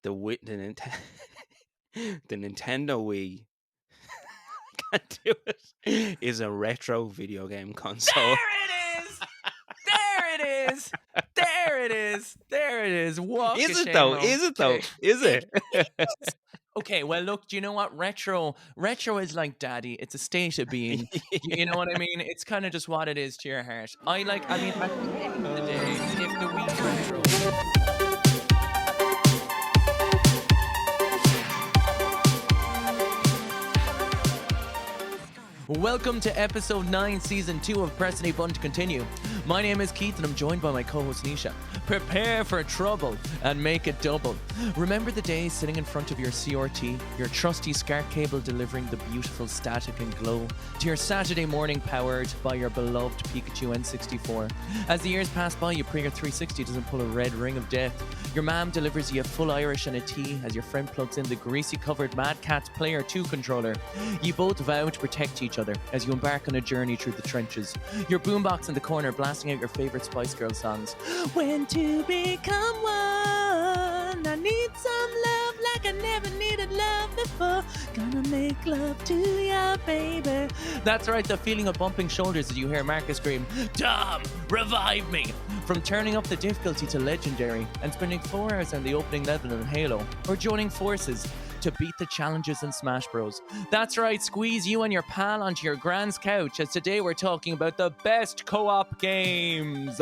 the the Nintendo Wii can't do it is a retro video game console. There it is. There it is. There it is. There it is. Walk Is of it shame, though? Ron. Is it Okay. though? Is It it? is. Okay, well, look, do you know what? Retro is like daddy. It's a state of being. You know what I mean? It's kind of just what it is to your heart. I mean, at the end of the day, if the Wii's retro. Welcome to episode 9, season 2 of Press Any Button to Continue. My name is Keith and I'm joined by my co-host Nisha. Prepare for trouble and make it double. Remember the days sitting in front of your CRT, your trusty SCART cable delivering the beautiful static and glow to your Saturday morning powered by your beloved Pikachu N64. As the years pass by, you pray your 360 doesn't pull a red ring of death. Your mom delivers you a full Irish and a tea as your friend plugs in the greasy covered Mad Catz Player 2 controller. You both vow to protect each other as you embark on a journey through the trenches. Your boombox in the corner blasting out your favorite Spice Girl songs. When to become one, I need some love like I never needed love before. Gonna make love to ya, baby. That's right, the feeling of bumping shoulders as you hear Marcus scream, Tom, revive me! From turning up the difficulty to legendary and spending 4 hours on the opening level in Halo, or joining forces to beat the challenges in Smash Bros. That's right, squeeze you and your pal onto your GRANS couch, as today we're talking about the best co-op games.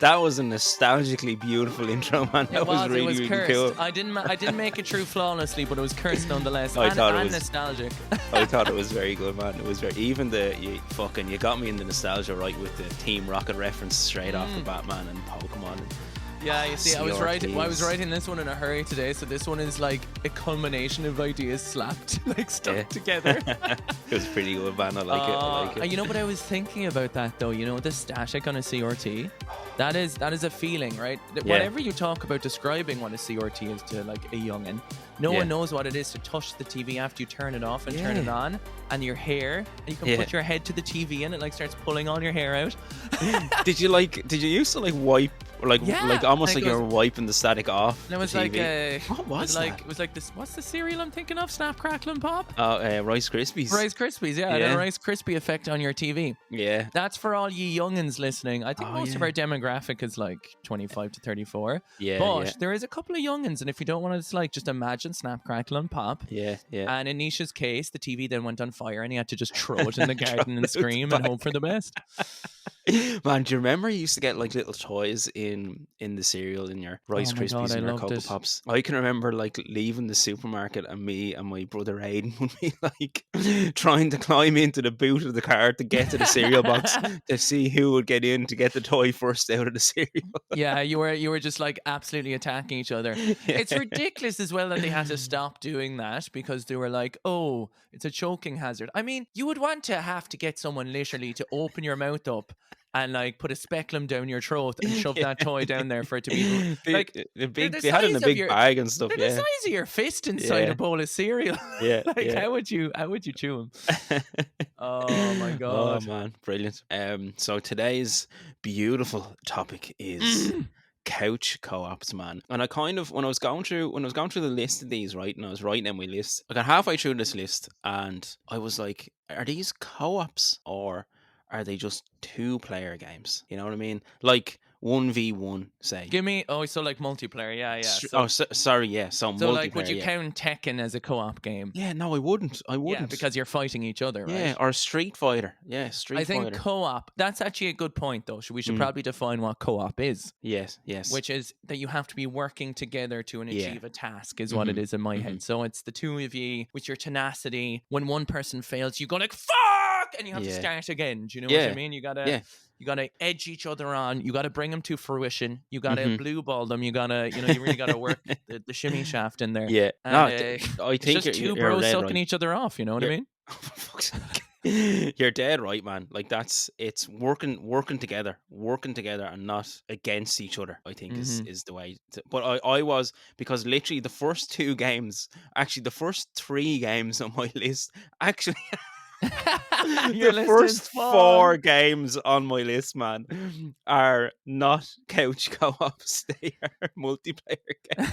That was a nostalgically beautiful intro, man. That was It was really cursed. cool. I didn't make it through flawlessly, but it was cursed nonetheless. I thought it and was- nostalgic. I thought it was very good, man. It was very even you got me in the nostalgia right with the Team Rocket reference straight off the Batman and Pokemon. And, Yeah, you see, I was CRTs. writing this one in a hurry today, so this one is like a culmination of ideas slapped, like stuck Yeah. together. It was pretty good, man. I like it. You know, but I was thinking about that though. You know, the static on a CRT, that is a feeling, right? Yeah. Whatever you talk about describing what a CRT is to like a youngin, no Yeah. one knows what it is to touch the TV after you turn it off and turn it on, and your hair, and you can Yeah. put your head to the TV and it like starts pulling all your hair out. Did you used to like wipe Yeah, like almost like like it you're wiping the static off And it was the like TV? What was that? it was like this. What's the cereal I'm thinking of? Snap, Crackle, and Pop. Rice Krispies. Rice Krispies, yeah, Yeah. the Rice Krispie effect on your TV. Yeah. That's for all ye youngins listening. I think Oh, most of yeah. our demographic is like 25 to 34. Yeah. But there is a couple of youngins, and if you don't want to, like, just imagine Snap, Crackle, and Pop. Yeah. And in Nisha's case, the TV then went on fire, and he had to just throw it in the garden Throw and it scream and back. hope for the best. Man, do you remember you used to get like little toys in the cereal in your Rice Oh my God, Krispies I and your loved Cocoa it. Pops? I can remember like leaving the supermarket and me and my brother Aiden would be like trying to climb into the boot of the car to get to the cereal box to see who would get in to get the toy first out of the cereal. Yeah, you were just like absolutely attacking each other. It's ridiculous as well that they had to stop doing that because they were like, oh, it's a choking hazard. I mean, you would want to have to get someone literally to open your mouth up and like put a speculum down your throat and shove that toy down there for it to be like They had it in a big bag and stuff. they're the Yeah. size of your fist inside Yeah. a bowl of cereal. Yeah. Like yeah. how would you chew them? Oh my Oh God. man, brilliant. So today's beautiful topic is couch co-ops, man. And I kind of when I was going through the list of these, right, and I was writing in my list, I got halfway through this list and I was like, are these co-ops or are they just 2-player games? You know what I mean? Like 1v1, say. Give me so like multiplayer, yeah. Sorry, yeah. So So like would multiplayer, you yeah. count Tekken as a co-op game? Yeah, no, I wouldn't. Yeah, because you're fighting each other, right? yeah, or Street Fighter. Yeah, Street I think Fighter. co-op, that's actually a good point though. We should probably define what co-op is, Yes. which is that you have to be working together to Yeah. achieve a task is what it is in my head. So it's the two of you with your tenacity. When one person fails, you go like, fuck! And you have to Yeah. start again. Do you know what I Yeah. mean? You gotta Yeah. you gotta edge each other on. You gotta bring them to fruition. You gotta Mhm. blue ball them. You gotta, you really gotta work the shimmy shaft in there. Yeah. And, No, I it's think just two you're bros dead sucking right. each other off. You know what I You're- mean? For fuck's sake. You're dead right, man. Like it's working together and not against each other, I think is the way but I was, because literally the first 3 games on my list actually Your The list is first full. 4 games on my list, man, are not couch co-ops. They are multiplayer games.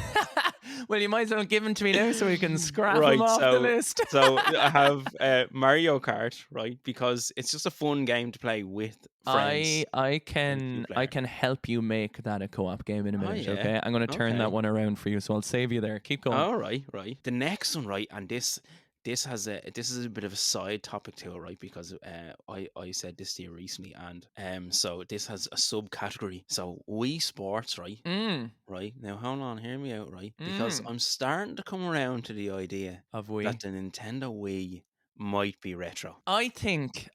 Well, you might as well give them to me now so we can scrap them Right, off the list. so I have Mario Kart, right? Because it's just a fun game to play with friends. I Two can player. help you make that a co-op game in a Oh minute, yeah. okay? I'm going to turn that Okay. one around for you, so I'll save you there. Keep going. All right, right. The next one, right, and this this is a bit of a side topic to it, right? Because I said this to you recently, and so this has a subcategory. So Wii Sports, right? Mm. Right now, hold on, hear me out, right? Because Mm. I'm starting to come around to the idea Of we. that the Nintendo Wii might be retro. I think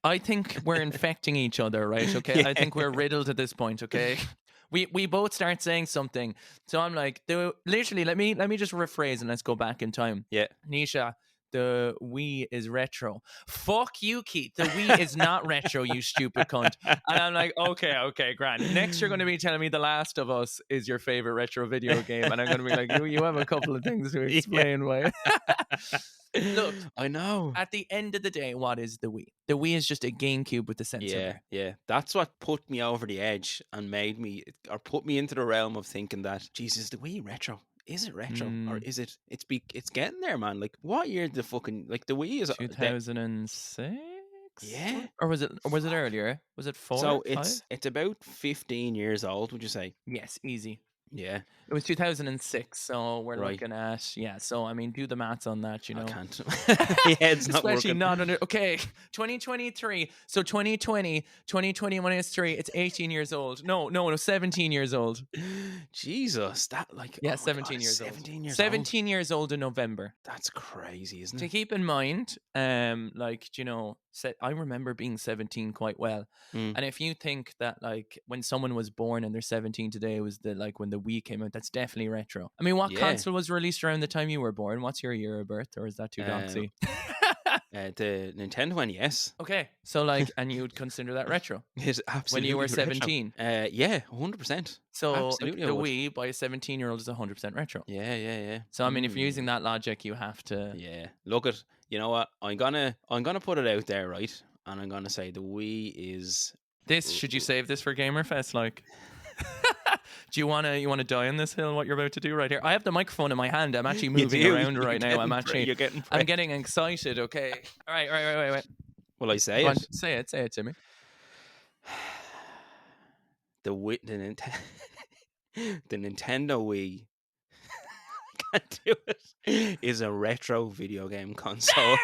we're infecting each other, right? Okay. Yeah. I think we're riddled at this point, okay? We both start saying something. So I'm like, literally, let me just rephrase and let's go back in time. Yeah. Nisha, the Wii is retro. Fuck you, Keith. The Wii is not retro, you stupid cunt. And I'm like, okay, grand. Next, you're going to be telling me The Last of Us is your favorite retro video game, and I'm going to be like, you have a couple of things to explain why. Look, I know. at the end of the day, what is the Wii? The Wii is just a GameCube with the sensor. Yeah, yeah. That's what put me over the edge and made me, or put me into the realm of thinking that, Jesus, the Wii retro? Is it retro, or is it? It's getting there, man. Like, what year did the fucking the Wii is? 2006. Yeah. Or was it earlier? Was it 4? So 5? it's about 15 years old. Would you say? Yes, easy. Yeah. It was 2006, so we're Right. looking at, yeah, so I mean, do the maths on that, you know. I can't. My head's not Especially working. not under, okay, 2023, so 2020 minus 3, it's 18 years old. No, 17 years old. Jesus, that like, Yeah, oh my 17 God, years 17 old. years 17 years old in November. That's crazy, isn't To it? keep in mind, like, you know, I remember being 17 quite well. Mm. And if you think that, like, when someone was born and they're 17 today was when the Wii came out, that's definitely retro. I mean, what Yeah. console was released around the time you were born? What's your year of birth, or is that too doxy? The Nintendo NES. Okay, so like, and you'd consider that retro Is absolutely when you were retro. 17. Yeah, 100%. So Absolutely, I the would. Wii by a 17-year-old is 100% retro. Yeah. So I mean, if you're using that logic, you have to. Yeah, look at, you know what? I'm gonna put it out there, right? And I'm gonna say the Wii is This, should you save this for Gamerfest? Like, do you wanna die on this hill? What you're about to do right here? I have the microphone in my hand. I'm actually moving around right now. I'm getting excited. Okay. All right. Wait. Will I say Go on, it? say it to me. The Nintendo Wii. I can't do it. Is a retro video game console.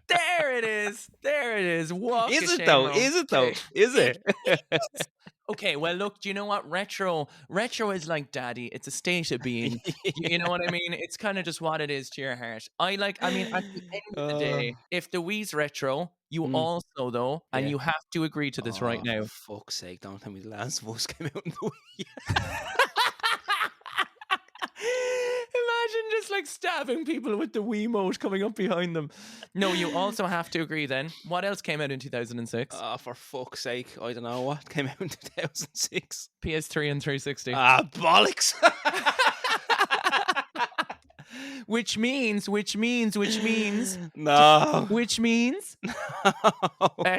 There it is. Walk Is a it shame though? home. Is it though? Is it? Okay, well, look, do you know what? Retro is like daddy. It's a state of being. You know what I mean? It's kind of just what it is to your heart. I mean, at the end of the day, if the Wii's retro, you also, though, and Yeah. you have to agree to this right now. For fuck's sake, don't tell me The Last of Us came out in the Wii. Imagine just like stabbing people with the Wiimote coming up behind them. No, you also have to agree then. What else came out in 2006? For fuck's sake, I don't know what came out in 2006. PS3 and 360. Bollocks. Which means No.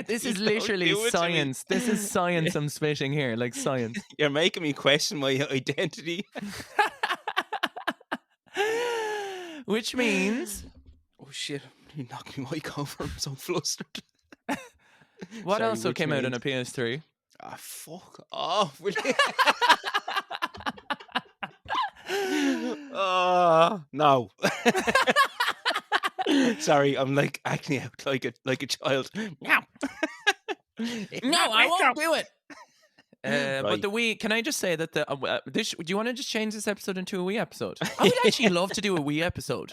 This is literally science. This is science I'm spitting here, like science. You're making me question my identity. Which means... Oh shit, you knocked my mic over. I'm so flustered. What Sorry, also which came out on means- a PS3? Fuck off. Will you? No. Sorry, I'm like acting out like a child. No. No, I won't do it. But Right. the Wii, can I just say that do you want to just change this episode into a Wii episode? I would actually love to do a Wii episode.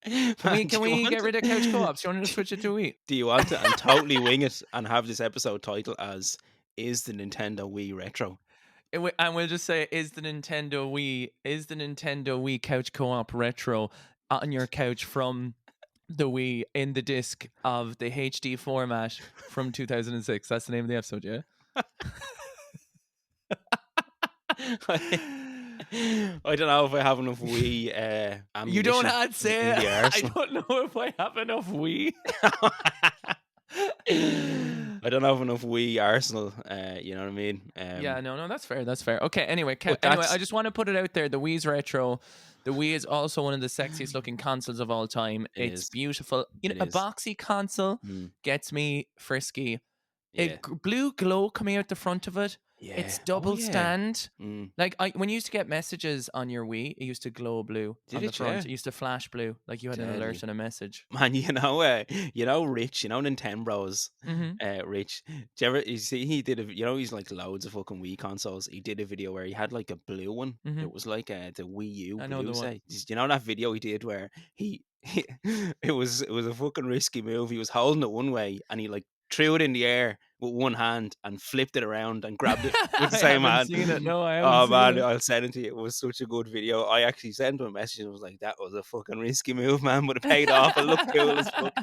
Can we get rid of couch co-ops? Do you want to just switch it to a Wii? Do you want to and totally wing it and have this episode title as "Is the Nintendo Wii retro?" And we'll just say, is the Nintendo Wii couch co-op retro on your couch from the Wii in the disc of the HD format from 2006? That's the name of the episode, yeah? I don't know if I have enough wee You don't ammunition have to say in it. the I arsenal. don't know if I have enough wee. I don't have enough wee arsenal. You know what I mean? Yeah, no, that's fair. That's fair. Okay, anyway, But anyway, I that's just want to put it out there. The Wii's retro. The Wii is also one of the sexiest looking consoles of all time. it It's is. beautiful. You know, It a is. boxy console Mm, gets me frisky. A yeah. blue glow coming out the front of it. Yeah. It's Oh double yeah. stand. Mm. Like when you used to get messages on your Wii, it used to glow blue Did on the it? Yeah. front. It used to flash blue, like you had an alert Deadly. and a message. Man, Rich, Nintendo's, Mm-hmm. Rich. Do you see he did he's like loads of fucking Wii consoles. He did a video where he had like a blue one. Mm-hmm. It was like the Wii U I know blue the one. say. You know that video he did where it was a fucking risky move. He was holding it one way and he like threw it in the air with one hand and flipped it around and grabbed it with the I same haven't hand. seen it. No, I haven't Oh seen man, it. I'll send it to you. It was such a good video. I actually sent him a message and was like, "That was a fucking risky move, man, but it paid off. It looked cool as fuck."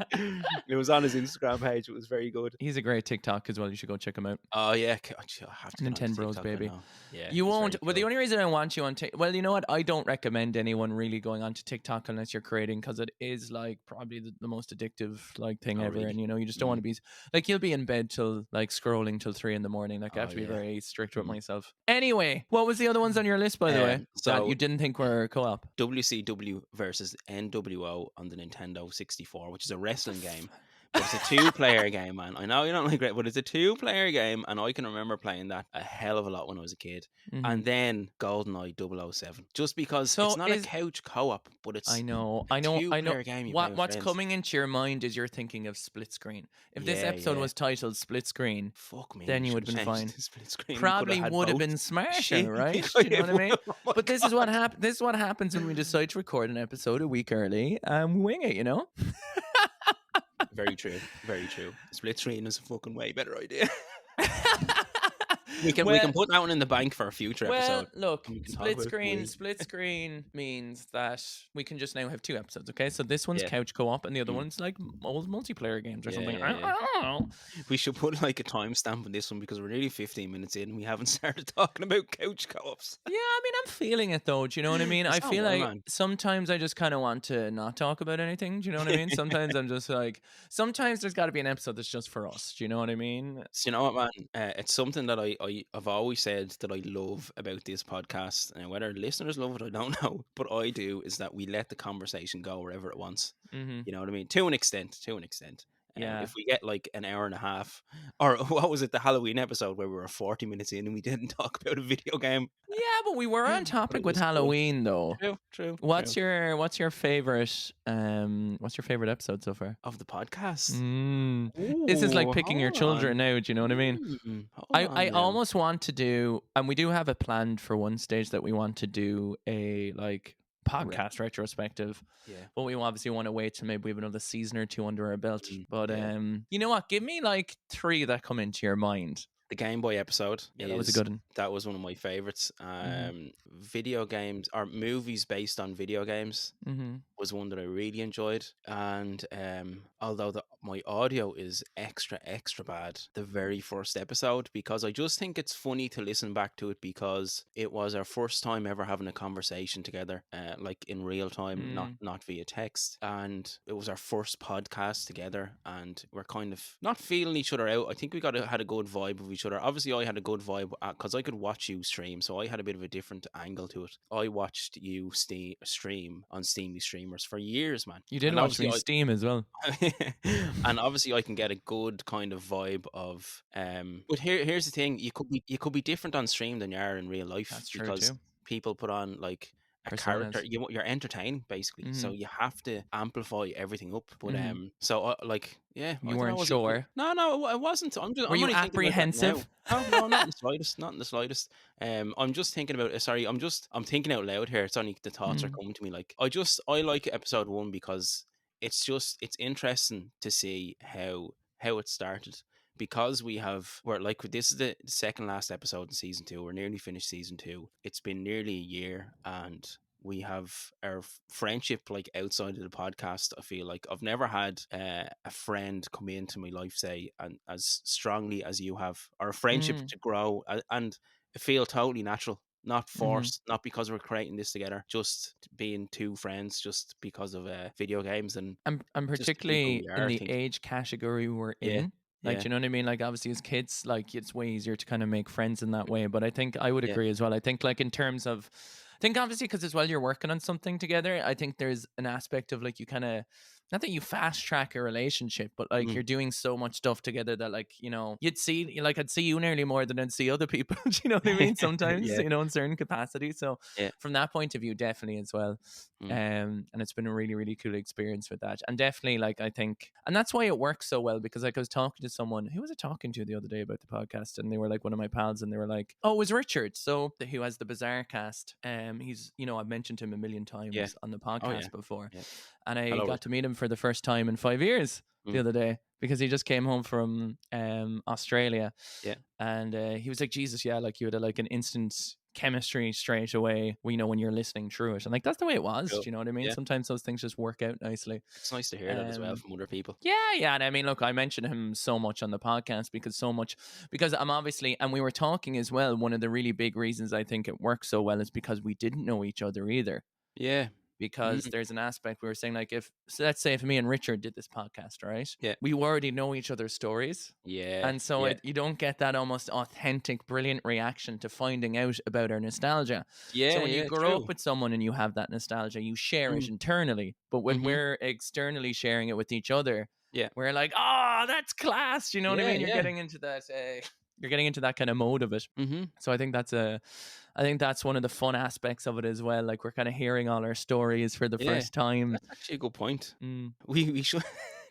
It was on his Instagram page. It was very good. He's a great TikTok as well. You should go check him out. Oh yeah, I have to get onto Nintendo Bros, TikTok. I baby. know. Yeah, You he's won't. very Well, the cool. only reason I want you on TikTok, well, you know what? I don't recommend anyone really going onto TikTok unless you're creating, because it is like probably the most addictive like thing Oh ever. really? And you know, you just don't want to be like, you'll be in bed till like scrolling till 3 a.m. Like I have Oh to be yeah. very strict with Mm. myself. Anyway, what was the other ones on your list, by the way, that So you didn't think were co-op? WCW versus NWO on the Nintendo 64, which is a wrestling F- game. But it's a two-player game, man. I know you don't like it, but it's a two-player game, and I can remember playing that a hell of a lot when I was a kid. Mhm. And then GoldenEye 007, just because it's So not a is couch co-op, but it's I know, a I know, I know. two-player game you play with What's friends. coming into your mind is you're thinking of split screen. If this Yeah, episode yeah. was titled Split Screen, Fuck me, then we you should would have have been changed fine. the split screen. We could have Probably had would have both. been smarter, Shit. right? Do you know what I mean? Oh my But this is what God. This is what happens when we decide to record an episode a week early and we wing it, you know? Very true. Very true. Split screen is a fucking way better idea. We can well, put that one in the bank for a future well, episode. look, And we can talk about Wii. split screen means that we can just now have two episodes, okay? So this one's Yeah. couch co-op and the other Mm. one's like old multiplayer games or Yeah, something. yeah, yeah. I don't know. We should put like a timestamp on this one because we're nearly 15 minutes in and we haven't started talking about couch co-ops. Yeah, I mean, I'm feeling it though. Do you know what I mean? I So feel am I, like man. sometimes I just kind of want to not talk about anything. Do you know what I mean? Sometimes I'm just like, sometimes there's got to be an episode that's just for us. Do you know what I mean? So you know what, man? It's something that I've always said that I love about this podcast. And whether listeners love it, I don't know. But I do, is that we let the conversation go wherever it wants. Mm-hmm. You know what I mean? To an extent. To an extent. Yeah. If we get like an hour and a half, or what was it, the Halloween episode where we were 40 minutes in and we didn't talk about a video game, Yeah, but we were on but topic it with was good. Halloween though. True. What's your favorite episode so far? Of the podcast. This is like Ooh, picking your hold children on. now, do you know what I mean? Hold I on now. almost want to do, and we do have it planned for one stage that we want to do a like podcast retrospective. Yeah. But we obviously want to wait till maybe we have another season or two under our belt. But yeah. you know what? Give me like 3 that come into your mind. The Game Boy episode. Yeah, that was a good one. That was one of my favorites. Video games or movies based on video games Mm-hmm. was one that I really enjoyed. And although my audio is extra bad, the very first episode, because I just think it's funny to listen back to it because it was our first time ever having a conversation together, like in real time, not via text. And it was our first podcast together, and we're kind of not feeling each other out. I think we had a good vibe of each other. Obviously, I had a good vibe because I could watch you stream, so I had a bit of a different angle to it. I watched you stream on Steamy Streamers for years, man. You did And watch me obviously Steam as well. and obviously I can get a good kind of vibe of but here's the thing, you could be different on stream than you are in real life. That's true because too. people put on like a Personas. character, you're entertaining basically, so you have to amplify everything up. But so like, yeah, I You don't weren't know, sure. no, I wasn't. I'm Were you only thinking about that now. apprehensive? No, not in the slightest, not in the slightest. I'm just thinking about sorry, I'm thinking out loud here. It's only the thoughts are coming to me. Like I like episode 1 because it's interesting to see how it started, because this is the second last episode in season 2. We're nearly finished season 2. It's been nearly a year, and we have our friendship like outside of the podcast. I feel like I've never had a friend come into my life, say, and as strongly as you have, or a friendship to grow and feel totally natural. not forced, not because we're creating this together, just being two friends, just because of video games and And just being who particularly we in are. I the think. age category we're Yeah, in. Like, yeah, do you know what I mean? Like, obviously, as kids, like, it's way easier to kind of make friends in that way. But I think I would yeah. agree as well. I think, like, in terms of, I think obviously because as well you're working on something together. I think there's an aspect of like you kind of, not that you fast track a relationship, but like Mm. you're doing so much stuff together that like, you know, you'd see, like, I'd see you nearly more than I'd see other people. Do you know what I mean? Sometimes, Yeah, you know, in certain capacity. So yeah. from that point of view, definitely as well. Mm. And it's been a really, really cool experience with that. And definitely, like, I think, and that's why it works so well, because like I was talking to someone, who was I talking to the other day about the podcast? And they were like one of my pals, and they were like, oh, it was Richard. So who has the Bizarre Cast. He's, you know, I've mentioned him a million Yeah. times on the Oh yeah. podcast before. Yeah. And I Hello. got to meet him for the first time in 5 years the Mm. other day, because he just came home from Australia. Yeah. And he was like, Jesus, yeah, like you had like an instant chemistry straight away, you know, when you're listening through it. And like, that's the way it was. Cool. Do you know what I mean? Yeah. Sometimes those things just work out nicely. It's nice to hear that as well from other people. Yeah. And I mean, look, I mentioned him so much on the podcast because I'm obviously, and we were talking as well, one of the really big reasons I think it works so well is because we didn't know each other either. Yeah. Because Mm. there's an aspect we were saying, like, so let's say if me and Richard did this podcast, right? Yeah. We already know each other's stories. Yeah. And so yeah. you don't get that almost authentic, brilliant reaction to finding out about our nostalgia. Yeah. So when you grow true. up with someone and you have that nostalgia, you share it Mm. internally. But when Mhm. we're externally sharing it with each other, Yeah. we're like, oh, that's class. You know what I Yeah, mean? You're yeah. getting into that. You're getting into that kind of mode of it. Mm-hmm. So I think that's one of the fun aspects of it as well. Like, we're kind of hearing all our stories for the Yeah. first time. That's actually a good point. Mm. We should.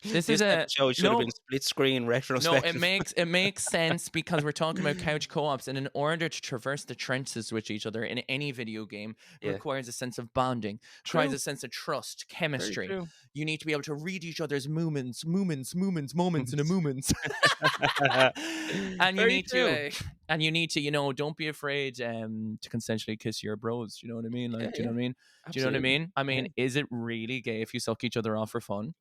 This This is a episode should have been split screen no. retrospective. It makes sense because we're talking about couch co-ops, and in order to traverse the trenches with each other in any video game, it Yeah. requires a sense of bonding, requires a sense of trust, Very chemistry. true. You need to be able to read each other's moments in a moments. And you Very need true. to and you need to, you know, don't be afraid to consensually kiss your bros. You know what I mean? Like, Yeah, do you know what I mean? Do you know what I absolutely. mean? I mean, is it really gay if you suck each other off for fun?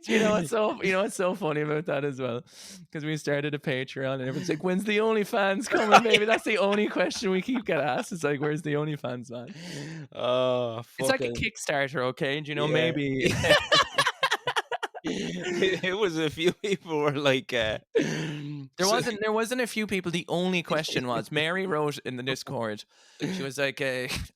You know what's so funny about that as well? Because we started a Patreon and everyone's like, when's the OnlyFans coming, baby? That's the only question we keep getting asked. It's like, where's the OnlyFans, man? Oh, It's like a fucking Kickstarter, okay? And you know, yeah. maybe It was a few people were like, there wasn't a few people. The only question was, Mary wrote in the Discord, she was like,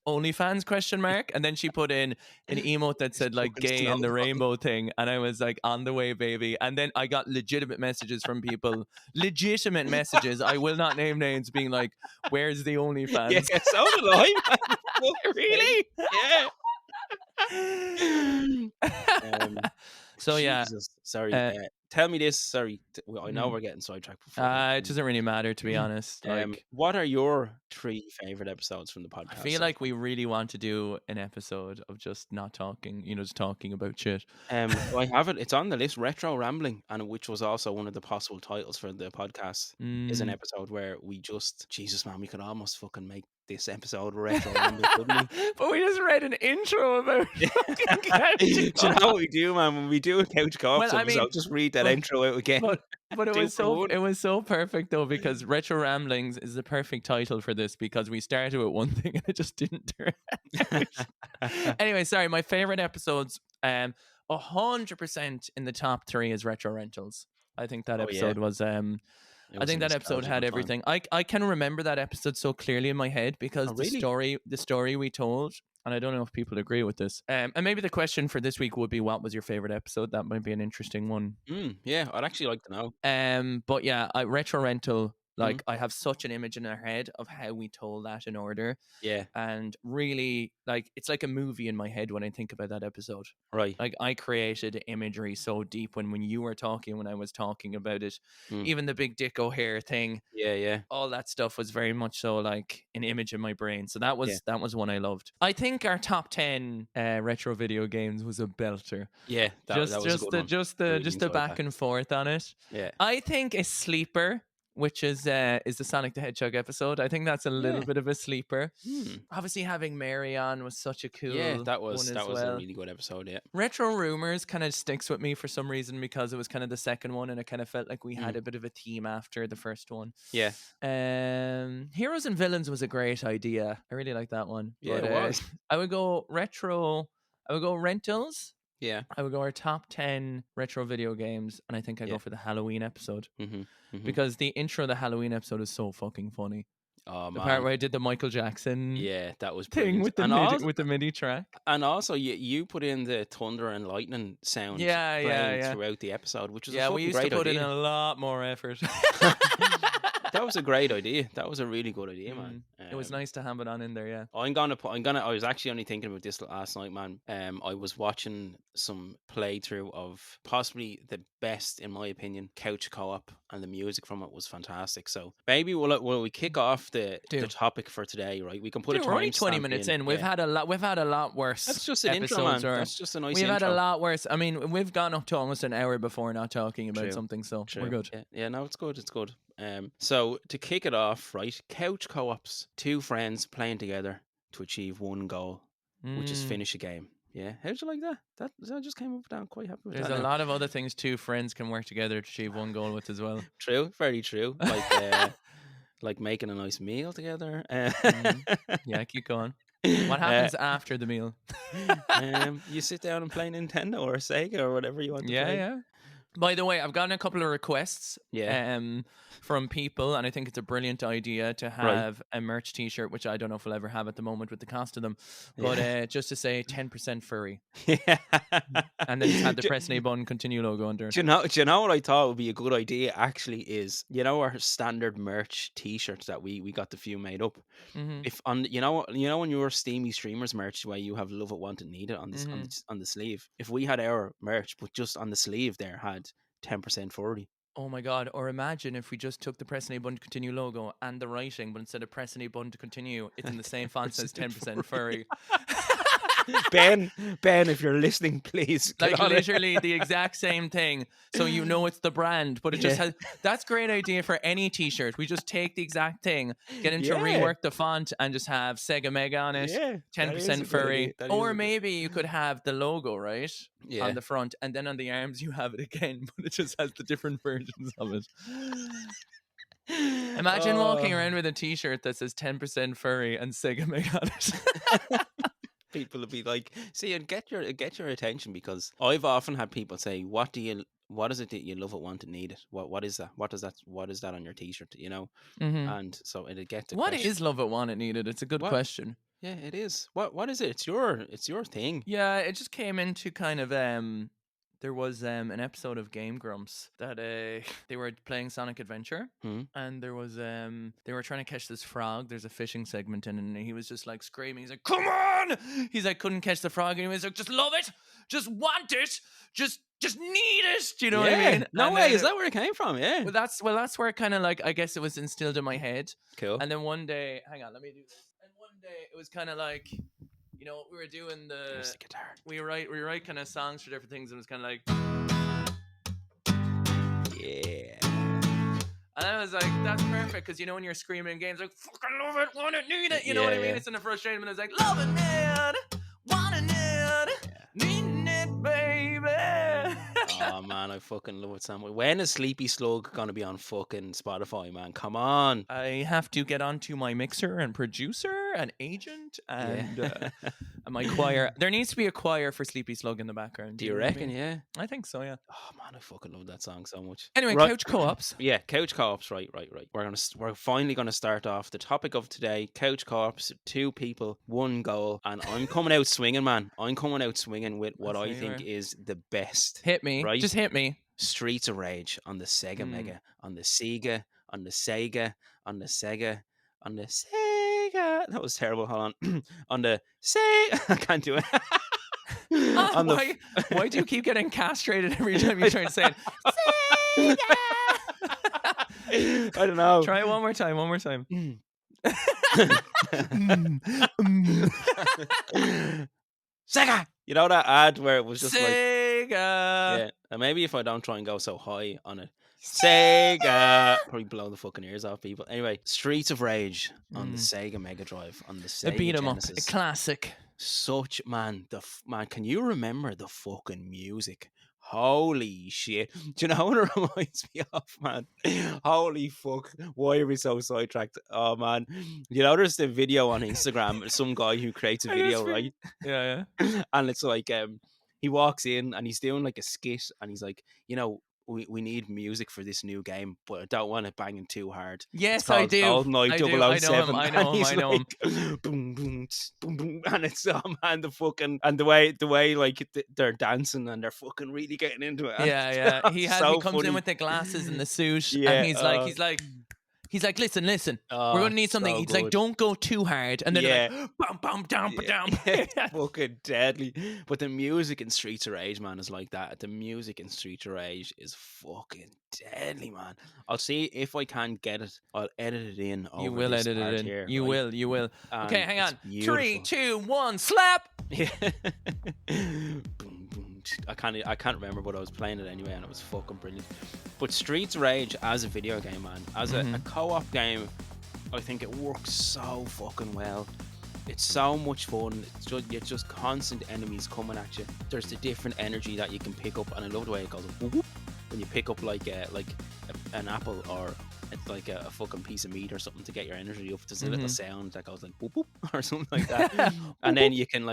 OnlyFans question mark, and then she put in an emote that said like fucking gay and the snowball. rainbow thing, and I was like, on the way, baby. And then I got legitimate messages from people, legitimate messages, I will not name names, being like, where's the OnlyFans? Yeah, so did I, man. Really? Yeah. So yeah, Jesus, sorry. uh, Tell me this. Sorry, I know mhm. we're getting sidetracked. It doesn't really matter, to be honest. Like, what are your 3 favorite episodes from the podcast? I feel like we really want to do an episode of just not talking, you know, just talking about shit. I have it. It's on the list. Retro Rambling, and which was also one of the possible titles for the podcast. Is an episode where we just, Jesus, man, we could almost fucking make this episode Retro Rambling, couldn't we? But we just read an intro about fucking couch Do you know co-op. what we do, man? When we do a couch co-op Well, I episode, mean, just read that but- intro out again. But it Two was for one. it was so perfect though, because Retro Ramblings is the perfect title for this, because we started with one thing and it just didn't turn out. Anyway, sorry, my favorite episodes, 100% in the top 3 is Retro Rentals. I think that Oh, yeah. episode was It I was think a that episode nostalgic had good time. everything. I can remember that episode so clearly in my head because Oh, really? the story we told, and I don't know if people agree with this. And maybe the question for this week would be, what was your favorite episode? That might be an interesting one. Yeah, I'd actually like to know. But yeah, Retro Rental, like, I have such an image in our head of how we told that in order. Yeah, And really, like, it's like a movie in my head when I think about that episode. right. Like, I created imagery so deep when you were talking, when I was talking about it. Even the big Dick O'Hare thing, Yeah. all that stuff was very much so like an image in my brain. So that was one I loved. I think our top 10 retro video games was a belter. Yeah, that was a good one. Just Really the enjoyed back that. and forth on it. Yeah. I think a sleeper which is the Sonic the Hedgehog episode. I think that's a little Yeah. bit of a sleeper. Hmm. Obviously, having Mary on was such a cool Yeah, that one was as a well. really good episode. Yeah. Retro Rumors kind of sticks with me for some reason because it was kind of the second one, and it kind of felt like we had a bit of a theme after the first one. Yeah. Heroes and Villains was a great idea. I really like that one. Yeah, But, it was. I would go retro. I would go rentals. Yeah. I would go our top 10 retro video games, and I think I'd Yeah. go for the Halloween episode Mm-hmm. because the intro of the Halloween episode is so fucking funny. Oh The man. part where I did the Michael Jackson Yeah, that was thing brilliant. with the And MIDI, also, with the MIDI track. and also you put in the thunder and lightning sound Yeah, playing throughout the episode, which was a Yeah, fucking we used to great put idea. in a lot more effort. That was a great idea. That was a really good idea, man. It was nice to have it on in there, yeah. I was actually only thinking about this last night, man. I was watching some playthrough of possibly the best, in my opinion, couch co-op, and the music from it was fantastic. So maybe will we kick off the topic for today, right? We can put we're only 20 minutes in. We've had a lot worse. That's just an intro, man. That's just a nice We've intro. had a lot worse. I mean, we've gone up to almost an hour before not talking about something, so we're good. Yeah, no, it's good. It's good. So to kick it off, right? Couch co-ops, two friends playing together to achieve one goal, which is finish a game. Yeah, how'd you like that? That just came up with that. I'm quite happy with that. There's a lot of other things two friends can work together to achieve one goal with as well. True, very true. Like like making a nice meal together. Yeah, keep going. What happens after the meal? You sit down and play Nintendo or Sega or whatever you want to play. Yeah. By the way, I've gotten a couple of requests from people, and I think it's a brilliant idea to have a merch t-shirt, which I don't know if we'll ever have at the moment with the cost of them, but just to say 10% furry. Yeah. And then it's had the Press Nay Bun Continue logo under it. Do you know what I thought would be a good idea actually is, our standard merch t-shirts that we got the few made up. If on on your Steamy Streamers merch where you have love it, want it, need it on this on the sleeve, if we had our merch but just on the sleeve there had 10% furry. Oh my god, or imagine if we just took the Press Nay Bun to Continue logo and the writing, but instead of Press Nay Bun to Continue, it's in the same font as 10% furry. Ben, if you're listening, please. Like literally the exact same thing. So it's the brand, but it just has. That's a great idea for any t-shirt. We just take the exact thing, get into rework the font, and just have Sega Mega on it. 10% furry. Or maybe you could have the logo, right? On the front, and then on the arms you have it again, but it just has the different versions of it. Imagine walking around with a t-shirt that says 10% furry and Sega Mega on it. People will be like, see, and get your attention, because I've often had people say, what is it that you love it, want it, need it? What is that? What is that on your t-shirt? And so it'll get to what is love it, want it, need it? It's a good question. Yeah, it is. What is it? It's your thing. Yeah, it just came into kind of there was an episode of Game Grumps that they were playing Sonic Adventure, and there was they were trying to catch this frog. There's a fishing segment in it, and he was just like screaming. He's like, "Come on!" He's like, couldn't catch the frog, and he was like, "Just love it, just want it, just need it." Do you know what I mean? No way. Is that where it came from? Yeah. Well, that's where it kind of like, I guess it was instilled in my head. Cool. And then one day, hang on, let me do this. And one day it was kind of like, we were doing the guitar. We write kind of songs for different things, and it was kind of like, yeah. And I was like, that's perfect, because when you're screaming in games, like, fucking love it, want it, need it, you know what I mean? It's in a frustration, but it's like, love it, man, want it, needing it, baby. Oh man, I fucking love it so much. When is Sleepy Slug gonna be on fucking Spotify, man? Come on. I have to get onto my mixer and producer and agent and my choir. There needs to be a choir for Sleepy Slug in the background. Do you reckon? Yeah, I think so. Yeah. Oh man, I fucking love that song so much. Anyway, couch co-ops. Yeah, couch co-ops. Right. We're finally gonna start off the topic of today. Couch co-ops. 2 people, 1 goal, and I'm coming out swinging, man. I'm coming out swinging with what I think is the best. Hit me. Right? Just hit me. Streets of Rage on the Sega Mega, on the Sega, on the Sega, on the Sega, on the Sega. That was terrible. Hold on. On the Sega. I can't do it. Why do you keep getting castrated every time you try to say it? Sega! I don't know. Try it one more time. Sega. You know that ad where it was just like, Sega. yeah, and maybe if I don't try and go so high on it, Sega. Sega, probably blow the fucking ears off people. Anyway, Streets of Rage on the Sega Mega Drive, on the A beat Sega 'em up, a Genesis. classic. Such man, man, can you remember the fucking music? Holy shit! Do you know what it reminds me of, man? Holy fuck! Why are we so sidetracked? Oh man, you know there's the video on Instagram, some guy who creates a I just video, right? yeah. And it's like he walks in and he's doing like a skit and he's like, we need music for this new game, but I don't want it banging too hard. It's Yes, I called do. GoldenEye I do. I know him. 007. I And know him. he's I know him. like boom boom boom boom, and it's man the fucking, and the way like they're dancing and they're fucking really getting into it. Yeah. He So comes funny. in with the glasses and the suit, Yeah, and he's like, listen. We're gonna need something. so He's like, good. don't go too hard, and then Yeah. they're like, bam, bam, down, down. It's fucking deadly. But the music in Streets of Rage, man, is like that. The music in Streets of Rage is fucking deadly, man. I'll see if I can get it. I'll edit it in over You will this edit it part in. here. You right? will. You will. Okay, And hang it's on. beautiful. 3, 2, 1, slap. Yeah. Boom, boom. I can't remember, but I was playing it anyway, and it was fucking brilliant. But Streets of Rage as a video game, man, as a co-op game, I think it works so fucking well. It's so much fun. It's just constant enemies coming at you. There's the different energy that you can pick up, and I love the way it goes whoop, whoop, when you pick up like an apple, or it's like a fucking piece of meat or something to get your energy up. There's a little sound that goes like boop boop or something like that. And then you can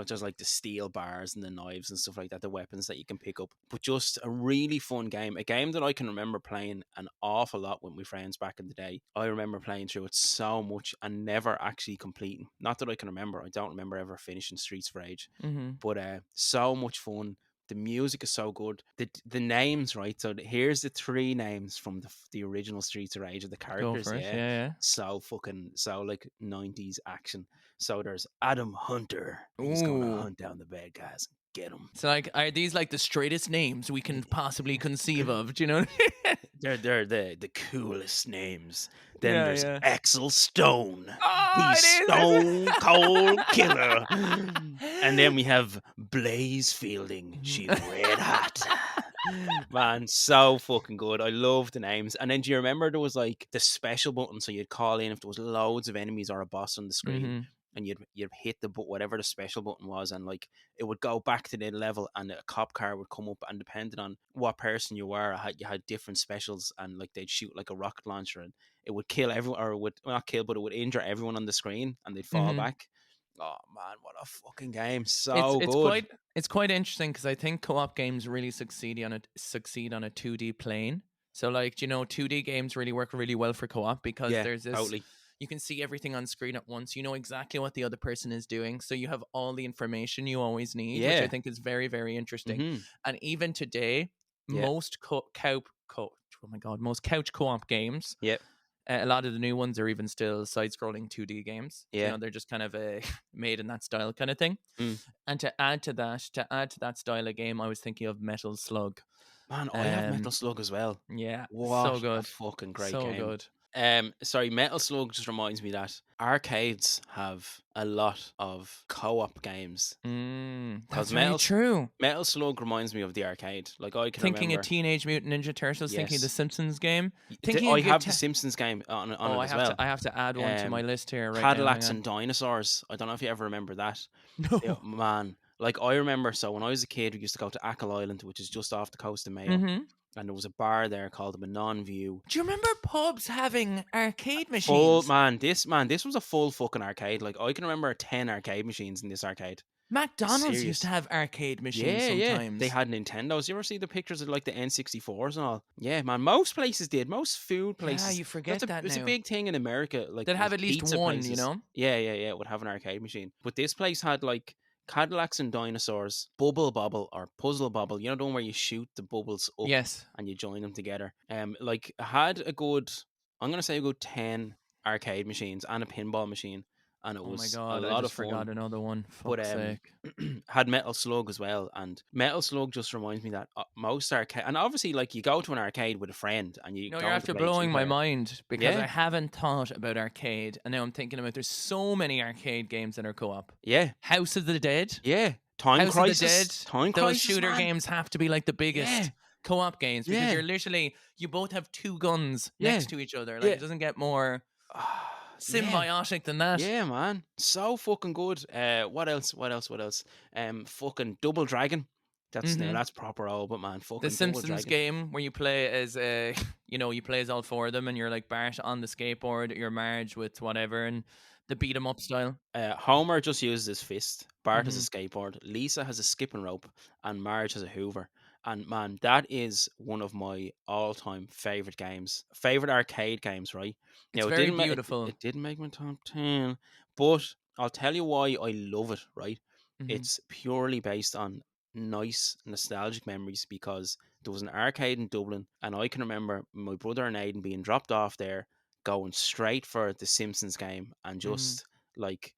just like the steel bars and the knives and stuff like that, the weapons that you can pick up. But just a really fun game. A game that I can remember playing an awful lot with my friends back in the day. I remember playing through it so much and never actually completing. Not that I can remember. I don't remember ever finishing Streets of Rage. But so much fun. The music is so good. The names, right? So here's the 3 names from the original Streets of Rage of the characters. Go for it. Yeah. Yeah. So like 90s action. So there's Adam Hunter. He's gonna hunt down the bad guys and get them. So like, are these like the straightest names we can possibly conceive of? Do you know? They're the coolest names. Then Yeah, there's yeah. Axel Stone. Oh, He's it is. Stone Cold Killer. And then we have Blaze Fielding. She's red hot. Man, so fucking good. I love the names. And then do you remember there was like the special button, so you'd call in if there was loads of enemies or a boss on the screen, and you'd hit whatever the special button was, and like it would go back to the level, and a cop car would come up, and depending on what person you were, you had different specials, and like they'd shoot like a rocket launcher, and it would kill everyone, or it would not kill, but it would injure everyone on the screen, and they'd fall back. Oh man, what a fucking game! So good. It's quite interesting because I think co-op games really succeed on a 2D plane. So like, 2D games really work really well for co-op because there's this. Totally. You can see everything on screen at once. You know exactly what the other person is doing, so you have all the information you always need, which I think is very, very interesting. And even today, most most couch co-op games. Yep. A lot of the new ones are even still side-scrolling 2D games. Yeah. They're just kind of made in that style kind of thing. And to add to that style of game, I was thinking of Metal Slug. Man, I have Metal Slug as well. Yeah, what so good, a fucking great so game. good. Sorry, Metal Slug just reminds me that arcades have a lot of co-op games. That's very true. Metal Slug reminds me of the arcade. Like I can thinking remember of Teenage Mutant Ninja Turtles, thinking of the Simpsons game. I have the Simpsons game on it as well. I have to add one to my list here. Right Cadillacs now. and Dinosaurs. I don't know if you ever remember that. No. Yeah, man. Like I remember, so when I was a kid, we used to go to Ackle Island, which is just off the coast of Mayo. And there was a bar there called the Manon View. Do you remember pubs having arcade machines? This was a full fucking arcade. Like I can remember 10 arcade machines in this arcade. McDonald's used to have arcade machines sometimes. Yeah. They had Nintendos. You ever see the pictures of like the N64s and all? Yeah, man. Most places did. Most food places. Yeah, you forget that now. It's a big thing in America. Like they'd have at least one, places. you know? Yeah. It would have an arcade machine. But this place had like Cadillacs and Dinosaurs, Bubble Bobble or Puzzle Bobble. You know the one where you shoot the bubbles up and you join them together. Like had a good 10 arcade machines and a pinball machine. And it was a lot I just of fun. forgot another one. Fuck's sake. Had Metal Slug as well, and Metal Slug just reminds me that most arcade, and obviously like you go to an arcade with a friend and you. No, you're after blowing my mind because I haven't thought about arcade, and now I'm thinking about there's so many arcade games that are co-op. Yeah, House of the Dead. Yeah. Time House of the Dead, Crisis. Time those Crisis, shooter man. games have to be like the Yeah. biggest co-op games because Yeah. you're literally you both have two guns Yeah. next to each other. Like Yeah. it doesn't get more Yeah. symbiotic than that. Yeah, man. So fucking good. What else? Fucking Double Dragon. Hmm. That's proper old, but man, The fucking Double Simpsons Dragon. game where you play as you play as all four of them, and you're like Bart on the skateboard, you're Marge with whatever, and the beat 'em up style. Homer just uses his fist. Bart has a Hmm. skateboard. Lisa has a skipping rope, and Marge has a Hoover. And man, that is one of my all-time favorite games, favorite arcade games. Right It's now, very it beautiful. didn't make my top 10, but I'll tell you why I love it. Right, Hmm. it's purely based on nice nostalgic memories because there was an arcade in Dublin, and I can remember my brother and Aidan being dropped off there, going straight for the Simpsons game, and Hmm. like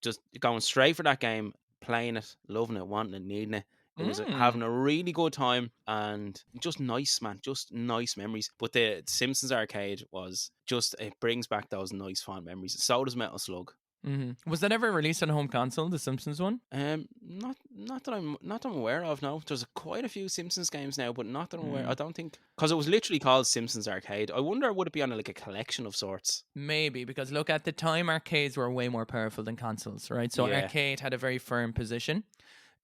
just going straight for that game, playing it, loving it, wanting it, needing it. It was Mm. having a really good time and just nice, man. Just nice memories. But the Simpsons arcade was just, it brings back those nice, fond memories. So does Metal Slug. Hmm. Was that ever released on a home console, the Simpsons one? Not that I'm aware of. No, there's quite a few Simpsons games now, but not that I'm aware. I Mm. don't think because it was literally called Simpsons Arcade. I wonder would it be on like a collection of sorts? Maybe because look, at the time arcades were way more powerful than consoles, right? So Yeah. arcade had a very firm position.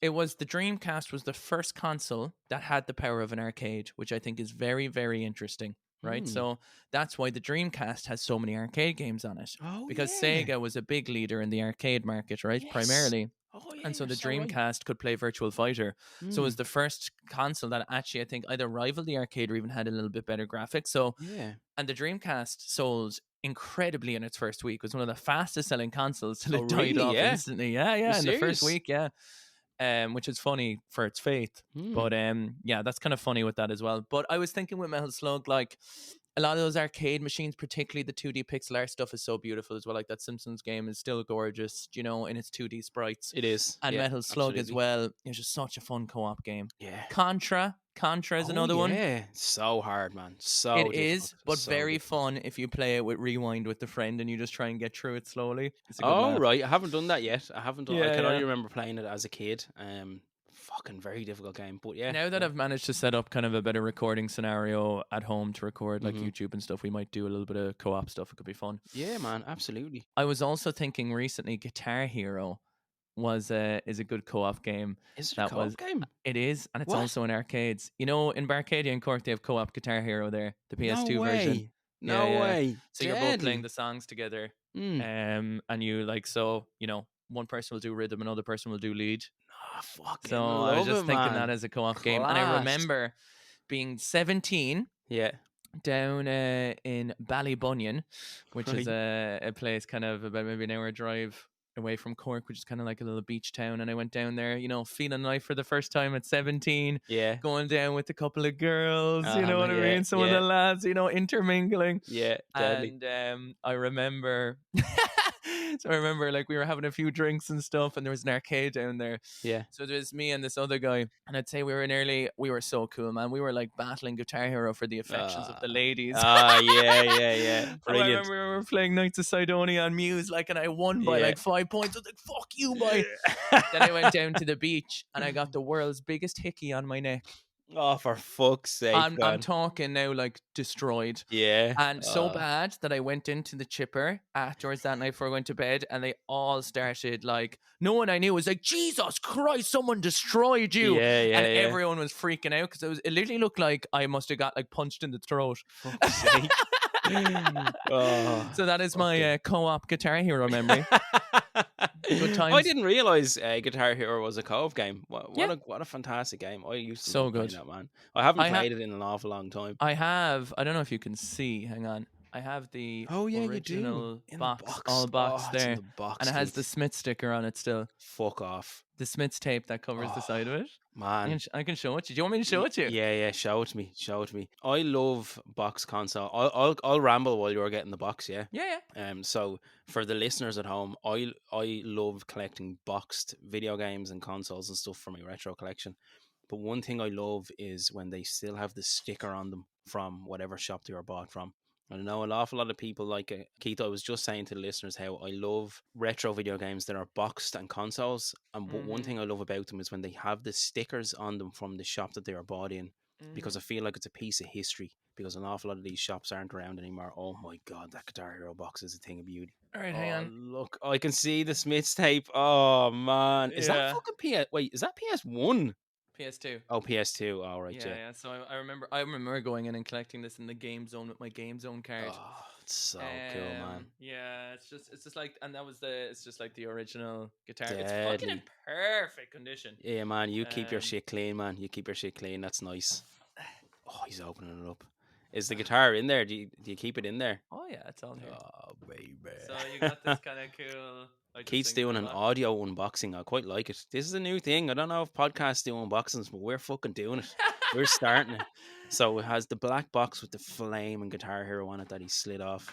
It was the Dreamcast was the first console that had the power of an arcade, which I think is very, very interesting, right? Hmm. So that's why the Dreamcast has so many arcade games on it Oh because yeah. Sega was a big leader in the arcade market, right? Yes. Primarily. Oh yeah. And so You're the so right. Dreamcast could play Virtual Fighter. So it Hmm. was the first console that actually, I think, either rivaled the arcade or even had a little bit better graphics. So, Yeah. and the Dreamcast sold incredibly in its first week. It was one of the fastest selling consoles till Oh it died really? off Yeah. instantly. Yeah, You yeah, in the first serious? week, yeah. Which is funny for its fate. Hmm. But yeah, that's kind of funny with that as well. But I was thinking with Metal Slug, like a lot of those arcade machines, particularly the 2D pixel art stuff, is so beautiful as well. Like that Simpsons game is still gorgeous, in its 2D sprites. It is. And Yeah. Metal Slug as Absolutely. well is just such a fun co-op game. Yeah. Contra is Oh another one. yeah. So hard, man. So It difficult. is, but So very difficult. fun if you play it with rewind with the friend and you just try and get through it slowly. It's a good Oh laugh. right. I haven't done that yet. I haven't done. I Yeah, can only yeah. remember playing it as a kid. Fucking very difficult game. But yeah. Now that Yeah. I've managed to set up kind of a better recording scenario at home to record like Hmm. YouTube and stuff, we might do a little bit of co-op stuff. It could be fun. Yeah, man. Absolutely. I was also thinking recently Guitar Hero is a good co-op game. Is it a That co-op was game? it is, and it's What? also in arcades. In Barcadia and Cork they have co-op Guitar Hero there, the No PS2 version. way. Yeah, No yeah. way. So you're both playing Deadly. the songs together. Hmm. And you like one person will do rhythm, another person will do lead. Ah, fucking So I was love just it, thinking that man. as a co-op game. And I Class. remember being 17 Yeah. down in Ballybunion, which is Right. a place kind of about maybe an hour drive away from Cork, which is kind of like a little beach town. And I went down there, feeling life for the first time at 17, Yeah. going down with a couple of girls, you know what I Yeah. mean? Some of the Yeah. lads, intermingling. Yeah. Deadly. And I remember, so I remember like we were having a few drinks and stuff, and there was an arcade down there. Yeah. So there was me and this other guy, and I'd say we were so cool, man. We were like battling Guitar Hero for the affections of the ladies. Yeah. Yeah. Yeah. And I Brilliant. remember we were playing Knights of Sidonia on Muse, like, and I won by Yeah. like 5 points. I was like, "Fuck you, boy!" Then I went down to the beach, and I got the world's biggest hickey on my neck. Oh, for fuck's sake, I'm man. talking now like destroyed. Yeah. And so bad that I went into the chipper afterwards that night before I went to bed, and they all started like, no one I knew was like, "Jesus Christ, someone destroyed you!" Yeah. Yeah. And Yeah. everyone was freaking out because it literally looked like I must have got like punched in the throat. Fuck's sake. Oh, So that is fucking. my co-op Guitar Hero memory. Good I times. didn't realize Guitar Hero was a co-op game. Yeah. What a fantastic game! I used to So love playing good. that, man. I haven't I ha- played it in an awful long time. I don't know if you can see. Hang on. I have the Oh yeah, you do original in the box, box. all box It's in there, the box, and it has Keith. the Smith sticker on it still. Fuck off, The Smith's tape that covers the side of it. man. I can show it to you. Do you want me to show it to you? Yeah, show it to me. Show it to me. I love box console. I'll ramble while you're getting the box. Yeah. Yeah. So for the listeners at home, I love collecting boxed video games and consoles and stuff for my retro collection. But one thing I love is when they still have the sticker on them from whatever shop they were bought from. I know an awful lot of people like it. Keith, I was just saying to the listeners how I love retro video games that are boxed and consoles. And one Mm-hmm. thing I love about them is when they have the stickers on them from the shop that they are bought in, because Mm-hmm. I feel like it's a piece of history. Because an awful lot of these shops aren't around anymore. Oh my god, that Guitar Hero box is a thing of beauty. All right, hang Oh on. look, I can see the Smiths tape. Oh man, is that Yeah. fucking PS? Wait, is that PS1? PS2. Oh, PS2. All right, Yeah, yeah. yeah. So I remember going in and collecting this in the Game Zone with my Game Zone card. Oh, it's so cool, man. Yeah, it's just like, and it's just like the original guitar. It's fucking in Deadly. perfect condition. Yeah, man, you keep your Um, shit clean, man. You keep your shit clean. That's nice. Oh, he's opening it up. Is the guitar in there? Do you keep it in there? oh yeah, it's all here. Oh, baby. So you got this kind of cool. I just Keith's think doing the an box. audio unboxing. I quite like it. This is a new thing. I don't know if podcasts do unboxings, but we're fucking doing it. We're starting it. So it has the black box with the flame and Guitar Hero on it that he slid off.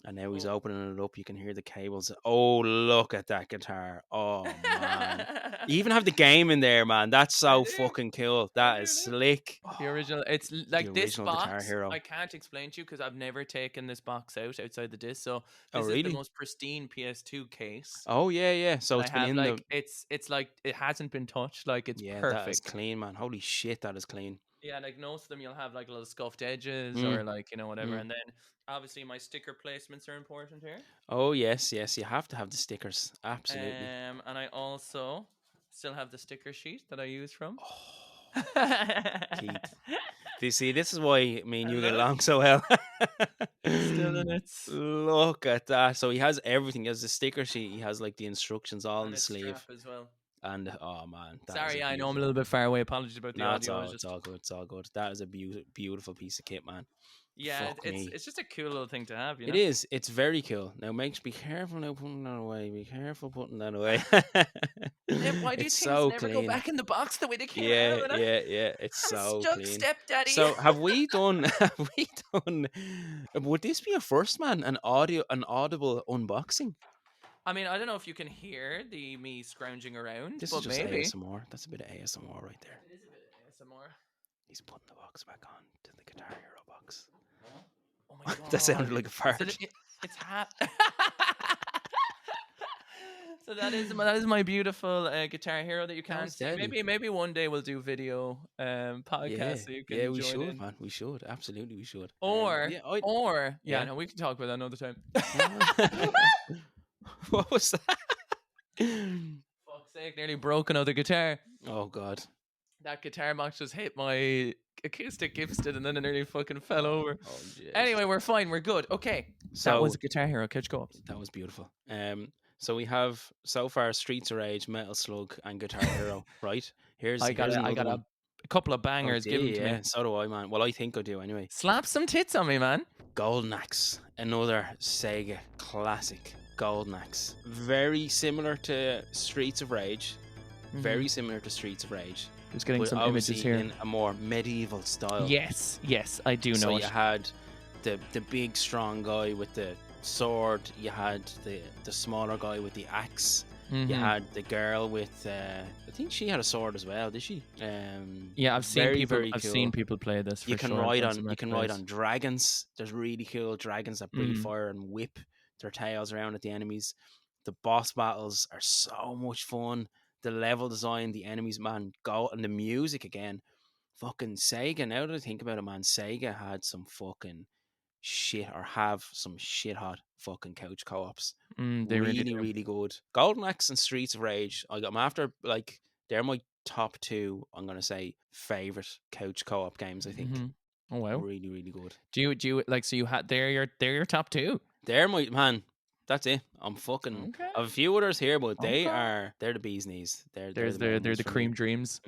And now he's Oh. opening it up. You can hear the cables. Oh, look at that guitar. Oh, man. You even have the game in there, man. That's I so do. fucking cool. I That do, is look. slick. The original. It's The like this original Guitar box. Hero. I can't explain to you because I've never taken this box out outside the disc. So Oh, this is the really? most pristine PS2 case. Oh, yeah, yeah. So And I it's been have in the... like it's like it hasn't been touched. Like it's Yeah, that is perfect. clean, man. Holy shit, that is clean. Yeah, like most of them you'll have like little scuffed edges Mm, or like, whatever. mm. And then obviously my sticker placements are important here. Oh, yes, yes. You have to have the stickers. Absolutely. And I also still have the sticker sheet that I use from. Oh, Keith. Do you see, this is why me and you get Look. along so well. Still in its Look at that. So he has everything. He has the sticker sheet. He has like the instructions all in and the its sleeve. strap as well. And oh man, that is Sorry, a I know I'm a beautiful... little bit far away. Apologies about the No, audio. it's all good. It's all good. That is a beautiful piece of kit, man. Yeah, Fuck it's me. it's just a cool little thing to have, It is. It's very cool. Now, be careful now putting that away. Be careful putting that away. Why do It's things so never go clean. back in the box the way they came Yeah, out? yeah, yeah. It's I'm so stuck, clean. stepdaddy. So, have we done? Have we done? Would this be a first, man? An audible unboxing? I mean, I don't know if you can hear me scrounging around, This is but just maybe. ASMR. That's a bit of ASMR right there. It is a bit of ASMR. He's putting the box back on to the Guitar Hero box. Oh my god. That sounded like a fart. So it's So that is my beautiful Guitar Hero that you can't was see. deadly. Maybe one day we'll do video podcast Yeah, so you can yeah, we join should, in. man. We should, absolutely, we should. Or Yeah, yeah, no, we can talk about that another time. What was that? Fuck's sake, nearly broke another guitar. Oh god. That guitar box just hit my acoustic gibsted and then it nearly fucking fell over. Oh, jeez. Anyway, we're fine. We're good. Okay. So that was a Guitar Hero Couch Co-ops. that was beautiful. So we have so far Streets of Rage, Metal Slug, and Guitar Hero. Right? Here's I got another one. a couple of Oh, bangers do given you? to Yeah, me. so do I, man. Well, I think I do anyway. Slap some tits on me, man. Golden Axe, another Sega classic. Golden Axe, very similar to Streets of Rage. Very similar to Streets of Rage. Just getting But some images obviously here. in a more medieval style. Yes, I do know So it. you had the big strong guy with the sword. You had the smaller guy with the axe. You had the girl with I think she had a sword as well. Did she? Yeah, I've seen very, people. very I've cool. seen people play this. For You can sure. ride I've done on some you can Let's ride Plays. on dragons. There's really cool dragons that breathe fire and whip their tails around at the enemies. The boss battles are so much fun. The level design, the enemies, man, go, and the music again. Fucking Sega. Now that I think about it, man, Sega had some fucking shit, or have some shit hot fucking couch co-ops. They really do. Really good. Golden Axe and Streets of Rage. I'm after, like, they're my top two, I'm gonna say, favorite couch co-op games. I think. Oh wow. Really, really good. Do you like? So you had they're your top two. They're my man. That's it. I'm fucking. Okay. I have a few others here, but Okay. they're the bee's knees. They're They're the cream dreams.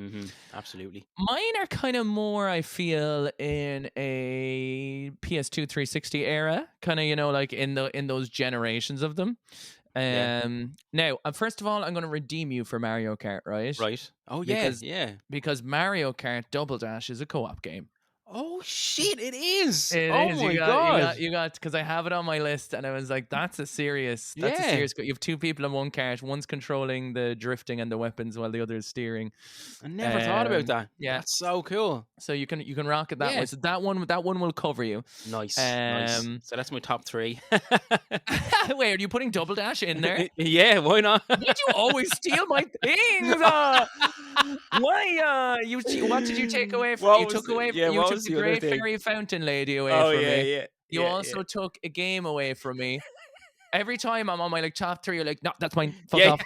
Absolutely. Mine are kind of more, I feel, in a PS2 360 era, kind of, like in those generations of them. Now, first of all, I'm going to redeem you for Mario Kart, right? Right. Oh yeah, Because- yeah. Because Mario Kart Double Dash is a co-op game. Oh shit! It is. It Oh is. my god. You got, because I have it on my list, and I was like, that's a Yeah. serious. You have two people in one cart. One's controlling the drifting and the weapons, while the other is steering. I never thought about that. Yeah. That's so cool. So you can rock it that way. Yeah. So that one will cover you. Nice. Nice. Um, So that's my top 3. Wait, are you putting Double Dash in there? Yeah. Why not? Why do you always steal my things? Why? What did you take away from? What You was took the, away. yeah? You What took was the the other Great thing? Fairy Fountain Lady away Oh from yeah, me. yeah. You Yeah, also took a game away from me. Every time I'm on my like top 3, you're like, no, that's mine. Fuck yeah. off.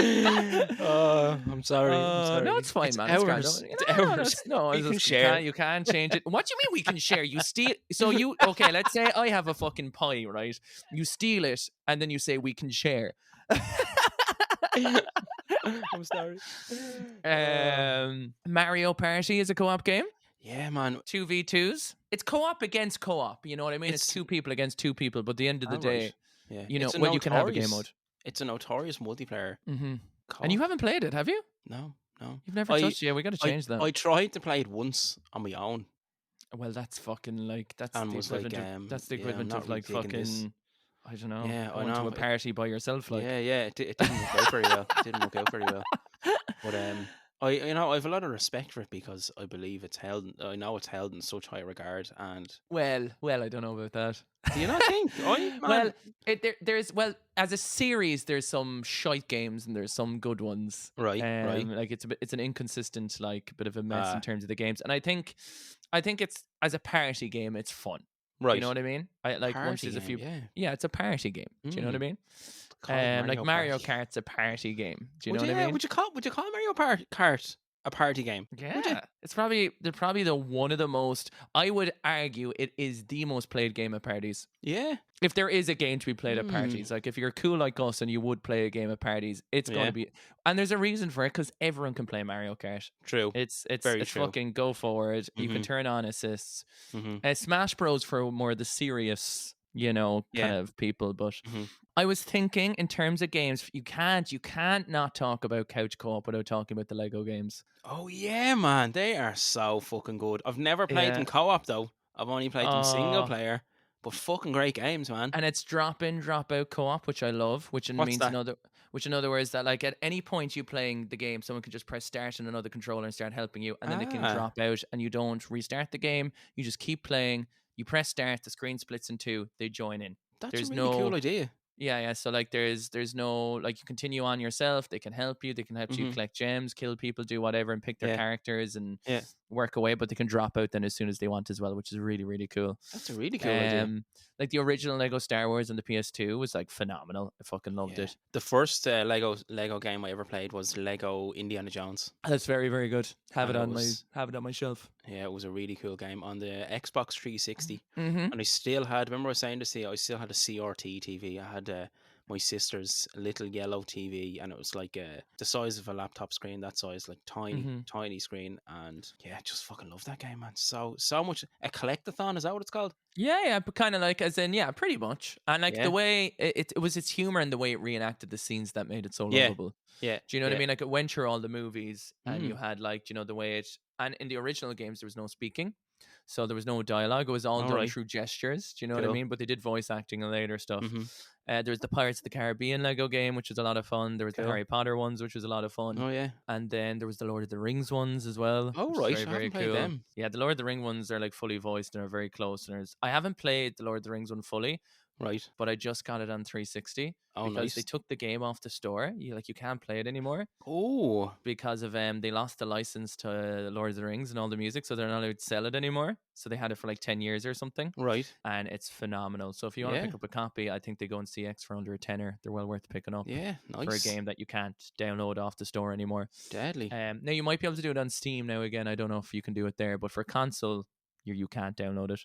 Oh, I'm sorry. I'm sorry. No, it's fine, It's man. It's grand. ours. It's No, ours. We can you share. you can't change it. What do you mean we can share? You steal. So you okay? Let's say I have a fucking pie, right? You steal it, and then you say we can share. I'm sorry. Mario Party is a co-op game. Yeah, man. 2v2s. It's co-op against co-op. You know what I mean? It's two people against two people. But at the end of the day, Right. Yeah. you know, It's a well, you can have a game mode. It's a notorious multiplayer. Mm-hmm. co-op. And you haven't played it, have you? No. You've never I- touched it. Yeah, we got to change that. I tried to play it once on my own. Well, that's fucking like that's And the was like, equivalent of that's the yeah, I'm equivalent not of like really digging this. fucking I don't know. Yeah, I going to know. a party by yourself, like. Yeah, it didn't work out very well. It didn't work out very well. But I have a lot of respect for it because I believe it's held. I know it's held in such high regard. And Well, I don't know about that. do you not think? Well, there's as a series, there's some shite games and there's some good ones. Right. Like it's an inconsistent, like bit of a mess Ah. in terms of the games, and I think it's as a party game, it's fun. Right. You know what I mean? I like once Party there's a few. game, yeah. It's a party game. Do you know what I mean? Called Like Mario Party. Kart's a party game. Do you know Would what I mean? Would you call Mario Kart a party game? Yeah, it's probably the one of the most. I would argue it is the most played game at parties. Yeah. If there is a game to be played at parties, like if you're cool like us and you would play a game at parties, it's going Yeah. to be. And there's a reason for it because everyone can play Mario Kart. True. It's Very true. fucking go forward. You can Mhm. turn on assists. Mhm. Smash Bros for more the serious, kind Yeah. of people. But Mhm. I was thinking in terms of games, you can't not talk about couch co-op without talking about the Lego games. Oh yeah, man, they are so fucking good. I've never played Yeah. them co-op though. I've only played them single Oh. player, but fucking great games, man. And it's drop in, drop out co-op, which I love. Which What's means that? which in other words that like at any point you playing the game, someone can just press start on another controller and start helping you, and then they can Ah. drop out, and you don't restart the game. You just keep playing. You press start, the screen splits in two. They join in. That's There's a really no- cool idea. Yeah. So like there's no like you continue on yourself. They can help you. They can help you Mhm. collect gems, kill people, do whatever, and pick their Yeah. characters and Yeah. work away. But they can drop out then as soon as they want as well, which is really really cool. That's a really cool idea. Like the original Lego Star Wars on the PS2 was like phenomenal. I fucking loved Yeah. it. The first Lego game I ever played was Lego Indiana Jones. That's very very good. Have it And it on was- my shelf. Yeah, it was a really cool game on the Xbox 360. Mm-hmm. And I still had, remember I was saying to see, I still had a CRT TV. I had my sister's little yellow TV, and it was like the size of a laptop screen, that size, like tiny screen. And yeah, just fucking love that game, man. So much. A collectathon, is that what it's called? Yeah, but kind of like as in pretty much. And like Yeah. the way it was its humor and the way it reenacted the scenes that made it so Yeah. lovable. Yeah. Do you know what I yeah. mean? Like it went through all the movies, and you Mm. had like the way it. And in the original games, there was no speaking, so there was no dialogue. It was all done Alright. through gestures. Do you know what I Cool. mean? But they did voice acting and later stuff. Mhm. There's the Pirates of the Caribbean Lego game, which was a lot of fun. There was the Cool. Harry Potter ones, which was a lot of fun. Oh, yeah. And then there was the Lord of the Rings ones as well. Oh, which is right. very, I very haven't played cool. them. Yeah, the Lord of the Ring ones are like fully voiced and are very close. And I haven't played the Lord of the Rings one fully, Right. but I just got it on 360 Oh, because nice. they took the game off the store. You can't play it anymore Oh, because of they lost the license to Lord of the Rings and all the music, so they're not allowed to sell it anymore. So they had it for like 10 years or something. right. And it's phenomenal. So if you want to Yeah. pick up a copy, I think they go in CX for under a tenner. They're well worth picking up Yeah, nice. for a game that you can't download off the store anymore. Deadly. Now you might be able to do it on Steam now again. I don't know if you can do it there, but for console, you can't download it.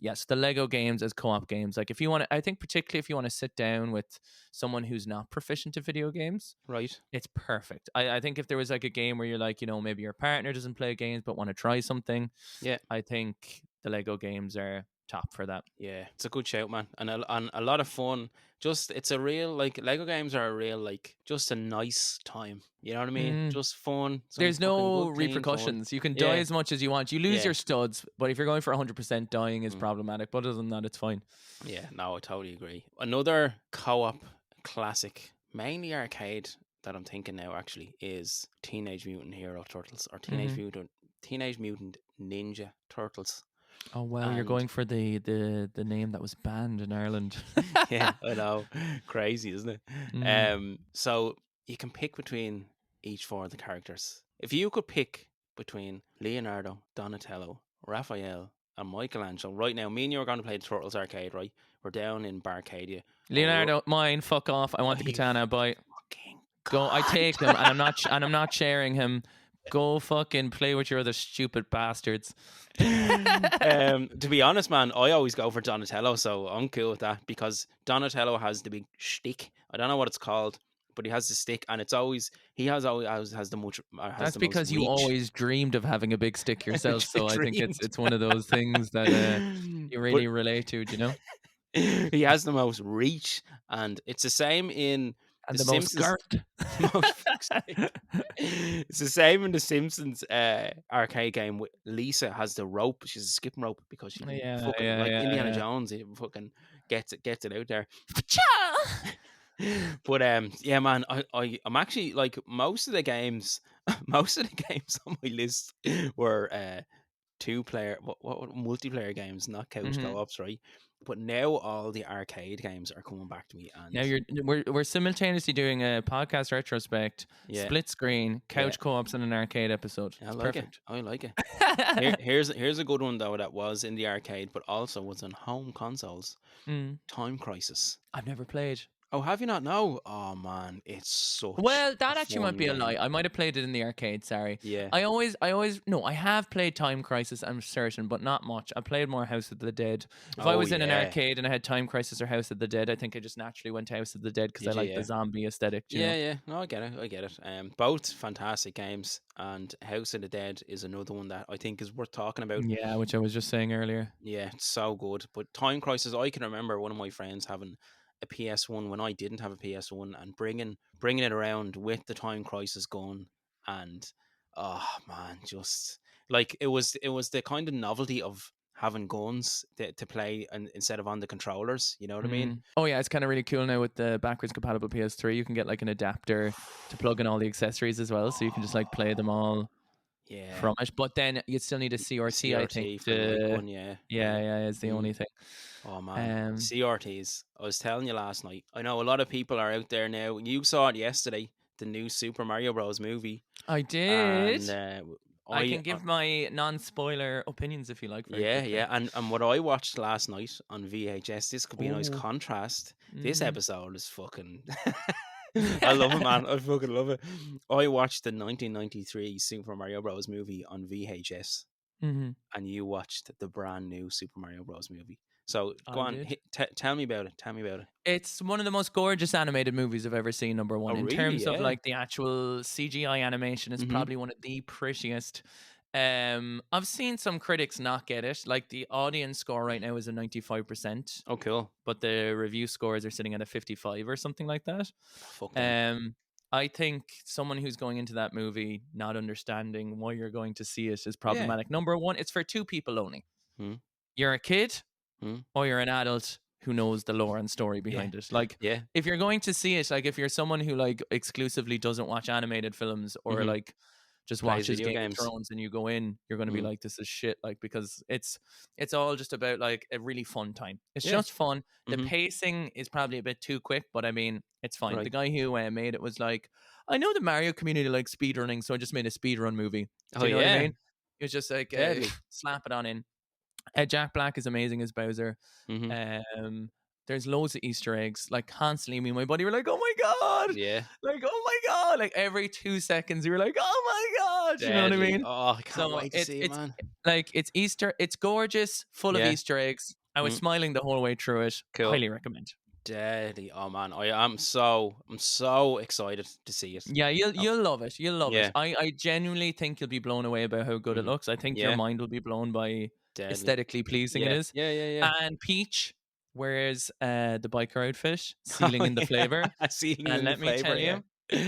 Yes, the Lego games as co-op games. Like if you want to, I think particularly if you want to sit down with someone who's not proficient in video games, Right. it's perfect. I think if there was like a game where you're like, maybe your partner doesn't play games but want to try something, Yeah. I think the Lego games are top for that. Yeah, it's a good shout, man, and a lot of fun. Just it's a real like Lego games are a real like just a nice time. You know what I mean? Mm. Just fun, some There's fucking no good clean fun. repercussions. You can die Yeah, as much as you want. You lose yeah, your studs, but if you're going for 100%, dying is mm, problematic. But other than that, it's fine. yeah. No, I totally agree. Another co-op classic, mainly arcade, that I'm thinking now actually is Teenage Mutant Hero Turtles or Hmm. Teenage Mutant Ninja Turtles. Oh well, you're And going for the name that was banned in Ireland. yeah, I know, crazy, isn't it? Mm. So you can pick between each four of the characters. If you could pick between Leonardo, Donatello, Raphael, and Michelangelo right now, me and you are going to play the Turtles arcade, right? We're down in Barcadia. And Leonardo, mine, fuck off. I want the you katana. Bye. fucking Go. I god. take him, and I'm not sharing him. Go fucking play with your other stupid bastards. To be honest, man, I always go for Donatello, so I'm cool with that because Donatello has the big shtick. I don't know what it's called, but he has the stick, and it's always always has the much has That's the most because you reach. always dreamed of having a big stick yourself. So I think Dreamed. it's one of those things that you But really relate to. Do you know? he has the most reach, and it's the same in The And the most Simpsons. scart. Most fuck's sake. It's the same in the Simpsons arcade game. Lisa has the rope. She's a skipping rope because she can Yeah, fucking yeah, like yeah, Indiana yeah. Jones. He fucking gets it out there. Cha! But yeah, man, I'm actually like most of the games, most of the games on my list were two player, what multiplayer games, not couch Mhm. co-ops, right? But now all the arcade games are coming back to me, Now and we're simultaneously doing a podcast retrospect, yeah, split screen, yeah, couch co-ops, and an arcade episode. I It's like it. perfect. I like it. Here's a good one though that was in the arcade, but also was on home consoles. Mm. Time Crisis. I've never played. Oh, have you not? No. Oh man, it's such Well, a that actually might fun be a lie. game. I might have played it in the arcade. Sorry. Yeah. No, I have played Time Crisis, I'm certain, but not much. I played more House of the Dead. If I Oh was in an yeah. arcade and I had Time Crisis or House of the Dead, I think I just naturally went to House of the Dead because I Did you? like the Yeah. zombie aesthetic, you Yeah, know? yeah. No, I get it. I get it. Both fantastic games, and House of the Dead is another one that I think is worth talking about. Yeah, which I was just saying earlier. Yeah, it's so good. But Time Crisis, I can remember one of my friends having a PS1 when I didn't have a PS1, and bringing it around with the Time Crisis gun, and oh man, just like it was the kind of novelty of having guns to play and instead of on the controllers. You know what I mean? Mm. Oh yeah, it's kind of really cool now with the backwards compatible PS3. You can get like an adapter to plug in all the accessories as well, so you can just like play them all Yeah, from it. But then you still need a CRT, I think. CRT for the light gun. Yeah, Yeah, yeah. yeah, is the Mm. only thing. Oh man, Um, CRTs. I was telling you last night. I know a lot of people are out there now. You saw it yesterday, the new Super Mario Bros. Movie, I did. and I I can give my non-spoiler opinions if you like, very yeah, quickly. yeah, and what I watched last night on VHS. This could be a nice Oh. contrast. This Mm. episode is fucking. I love it, man. I fucking love it. I watched the 1993 Super Mario Bros. Movie on VHS, Mhm. and you watched the brand new Super Mario Bros. Movie. So go I on, did. tell me about it. Tell me about it. It's one of the most gorgeous animated movies I've ever seen, number Oh, one. In really? terms of Yeah. like the actual CGI animation, it's Mm-hmm. probably one of the prettiest. I've seen some critics not get it. Like the audience score right now is a 95%, Oh, cool. but the review scores are sitting at a 55 or something like that. Fuck them. I think someone who's going into that movie not understanding why you're going to see it is Yeah. problematic. Number one, it's for two people only. Hmm. You're a kid Hmm. or you're an adult who knows the lore and story Yeah. behind it. Like Yeah. if you're going to see it, like if you're someone who like exclusively doesn't watch animated films or Mm-hmm. like just Plays watches video Game of games. Thrones and you go in, you're going to be Mm. like, this is shit. Like because it's all just about like a really fun time. It's Yeah. just fun. The Mm-hmm. pacing is probably a bit too quick, but I mean, it's fine. The Right. guy who made it was like, I know the Mario community likes speedrunning, so I just made a speedrun movie. Do Oh you know what I yeah. mean? It was just like Deadly. slap it on in. Jack Black is amazing as Bowser. Mm-hmm. There's loads of Easter eggs, like constantly. Me and my buddy were like, "Oh my god!" Yeah. Like, "Oh my god!" Like every 2 seconds, we were like, "Oh my god!" You know what I Deadly. mean? Oh, I can't So wait to see it, it's man. like it's Easter. It's gorgeous, full of Yeah. Easter eggs. I was Mm. smiling the whole way through it. Cool. Highly recommend. Deadly. Oh man, I'm so excited to see it. Yeah, you'll love it. You'll love Yeah. it. I genuinely think you'll be blown away about how good it Mhm. looks. I think your Yeah. mind will be blown by Deadly. aesthetically pleasing it Yeah, is. yeah, yeah, And Peach wears the biker outfit, yeah. sealing in the flavor. Sealing And in the let me flavor. tell Yeah. you,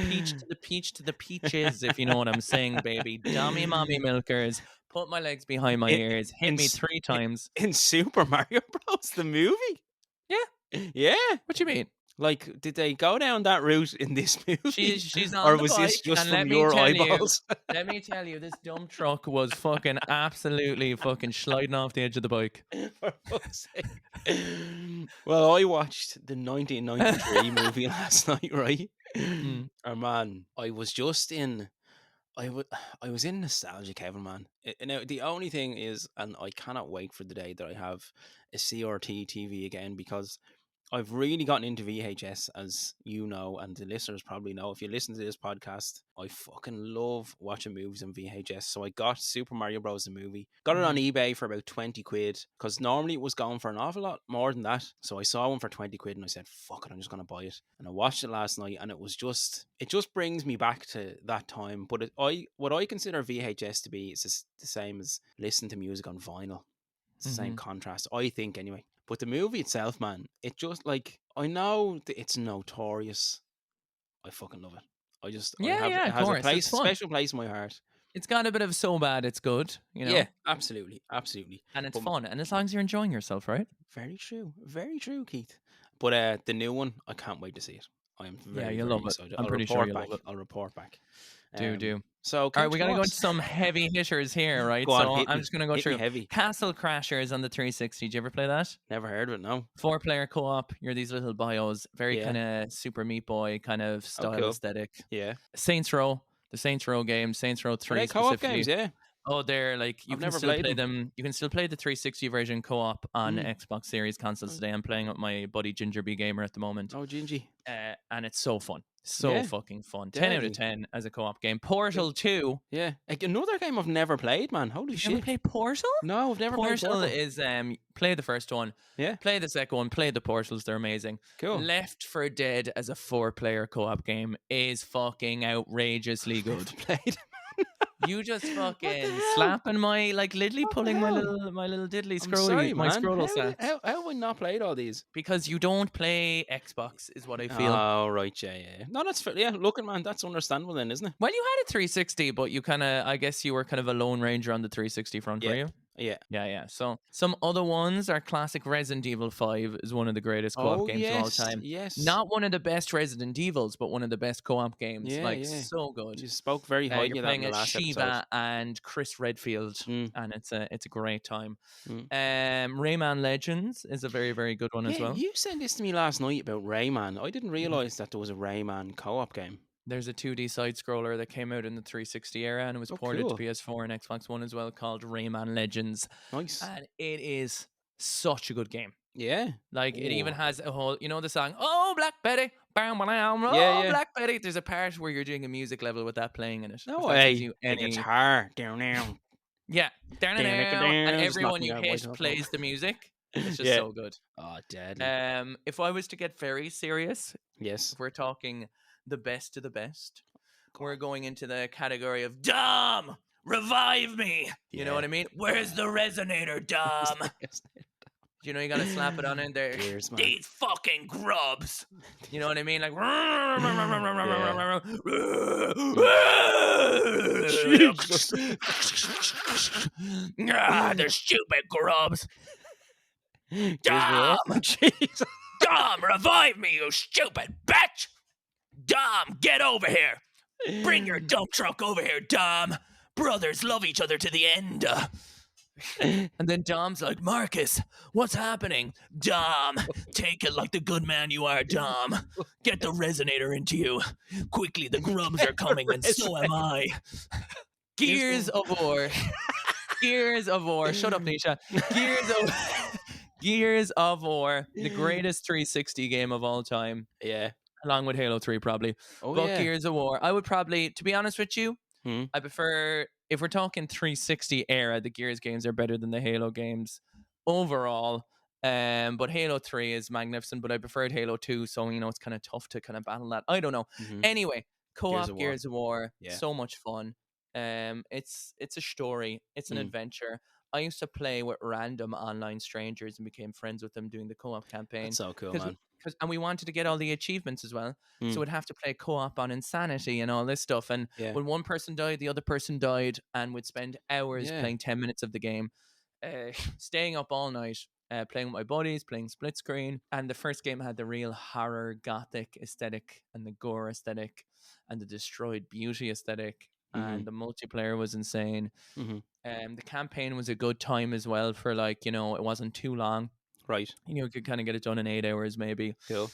peach to the peach to the peaches, if you know what I'm saying, baby. Dummy mommy milkers, put my legs behind my In, ears, hit in, me s- 3 times. in Super Mario Bros. The movie. Yeah, Yeah. what you mean? Like, did they go down that route in this movie, She's or on the was this bike, just and from your eyeballs? let me tell you, this dumb truck was fucking absolutely fucking sliding off the edge of the bike. For fuck's sake. Well, I watched the 1993 movie last night, right? Mm, Oh man, I was just in. I wa- I was in nostalgic heaven, man. Now the only thing is, and I cannot wait for the day that I have a CRT TV again, because I've really gotten into VHS, as you know, and the listeners probably know. If you listen to this podcast, I fucking love watching movies on VHS. So I got Super Mario Bros. The movie, got it on mhm, eBay for about 20 quid, because normally it was going for an awful lot more than that. So I saw one for 20 quid and I said, fuck it, I'm just going to buy it. And I watched it last night, and it just brings me back to that time. But what I consider VHS to be is the same as listening to music on vinyl. It's the same mhm. contrast, I think, anyway. But the movie itself, man, it just like, I know that it's notorious. I fucking love it. Yeah, yeah, It of has a course, it's fun. special place in my heart. It's got a bit of so bad it's good, Yeah, absolutely, absolutely. and it's But fun, and as long as you're enjoying yourself, right? very true, Keith. But the new one, I can't wait to see it. I am Yeah, very, you'll very love it. excited. I'm I'll pretty sure report you'll back. love it. I'll report back. Do. So All right, couch we gotta go into co-ops. some heavy hitters here, right? Go on, So I'm just gonna go hit me through heavy. Castle Crashers on the 360. Did you ever play that? Never heard of it. No. 4-player co-op. You're these little bios, very Yeah. kind of Super Meat Boy kind of Oh, style cool. aesthetic. Yeah. Saints Row, the Saints Row game, Saints Row Are 3 they co-op specifically. games? Yeah. Oh, they're like you I've can never still played play them. them. You can still play the 360 version co-op on Mm. Xbox Series consoles today. I'm playing with my buddy Ginger B Gamer at the moment, Oh, Gingy. and it's so fun, so Yeah. fucking fun. 10 out of Deadly. 10 as a co-op game. Portal 2. Yeah. Like, another game I've never played, man. Holy You've never shit. played Portal? No, I've never played Portal Portal. is play the first one, Yeah. play the second one, play the Portals. They're amazing. Cool. Left 4 Dead as a 4-player co-op game is fucking outrageously good. Played. You just fucking hell? slapping my like literally What the pulling hell? my little diddly I'm sorry, my man. scroll stats. How have I not played all these? Because you don't play Xbox is what I feel. Oh, right. Yeah, yeah. No, that's fair. Yeah, looking, man, that's understandable then, isn't it? Well, you had a 360, but you kind of, I guess you were kind of a lone ranger on the 360 front, were Yeah. you? Yeah. Yeah. So some other ones are classic Resident Evil 5 is one of the greatest co-op Oh, games of all time. yes. Not one of the best Resident Evils, but one of the best co-op games. Yeah, like yeah. so good. You spoke very highly You're of that playing in the as last Shiva episode. and Chris Redfield, Mm. and it's a great time. Mm. Rayman Legends is a very, very good one as Yeah, well. you sent this to me last night about Rayman. I didn't realize that there was a Rayman co-op game. There's a 2D side scroller that came out in the 360 era and it was Oh, ported cool. to PS4 and Xbox One as well, called Rayman Legends. Nice. And it is such a good game. Yeah. Like it even Ooh. has a whole, you know, the song "Oh Black Betty," oh Yeah. Black Betty. There's a part where you're doing a music level with that playing in it. No if that gives way. you The any, guitar. Down. yeah, Down, and just everyone knocking you out hit White Hot plays the music. It's just Yeah. so good. Oh, deadly. If I was to get very serious, Yes. if we're talking the best of the best, Go we're on. going into the category of Dom, revive me. You know Yeah. what I mean? Where's the resonator, Dom? Yes. You know, you gotta slap it on in there. Cheers, man. These fucking grubs. You know what I mean? Like, Jesus. they're stupid grubs. Cheers, Dom, bro. Jesus. Dom, revive me, you stupid bitch. Dom, get over here. Bring your dump truck over here, Dom. Brothers love each other to the end. And then Dom's like, Marcus, what's happening? Dom, take it like the good man you are, Dom. Get the resonator into you. Quickly, the grubs are coming, and so am I. Gears of War. Gears of War. Shut up, Nisha. Gears of War, the greatest 360 game of all time, Yeah. along with Halo 3 probably. Oh, But yeah. Gears of War, I would probably, to be honest with you, Hmm. I prefer, if we're talking 360 era, the Gears games are better than the Halo games overall. But Halo 3 is magnificent, but I preferred Halo 2, so you know it's kind of tough to kind of battle that. I don't know. Mhm. Anyway, co-op of War. Gears of War, Yeah. so much fun. It's a story, it's an Mm. adventure. I used to play with random online strangers and became friends with them doing the co-op That's campaign so cool, because man. and we wanted to get all the achievements as well. So Mm. we'd have to play co-op on Insanity and all this stuff. And Yeah. when one person died, the other person died, and we'd spend hours Yeah. playing 10 minutes of the game, staying up all night, playing with my buddies, playing split screen. And the first game had the real horror gothic aesthetic and the gore aesthetic and the destroyed beauty aesthetic. Mm-hmm. And the multiplayer was insane. Mm-hmm. The campaign was a good time as well for like, it wasn't too long. Right. You could kind of get it done in 8 hours maybe. Cool.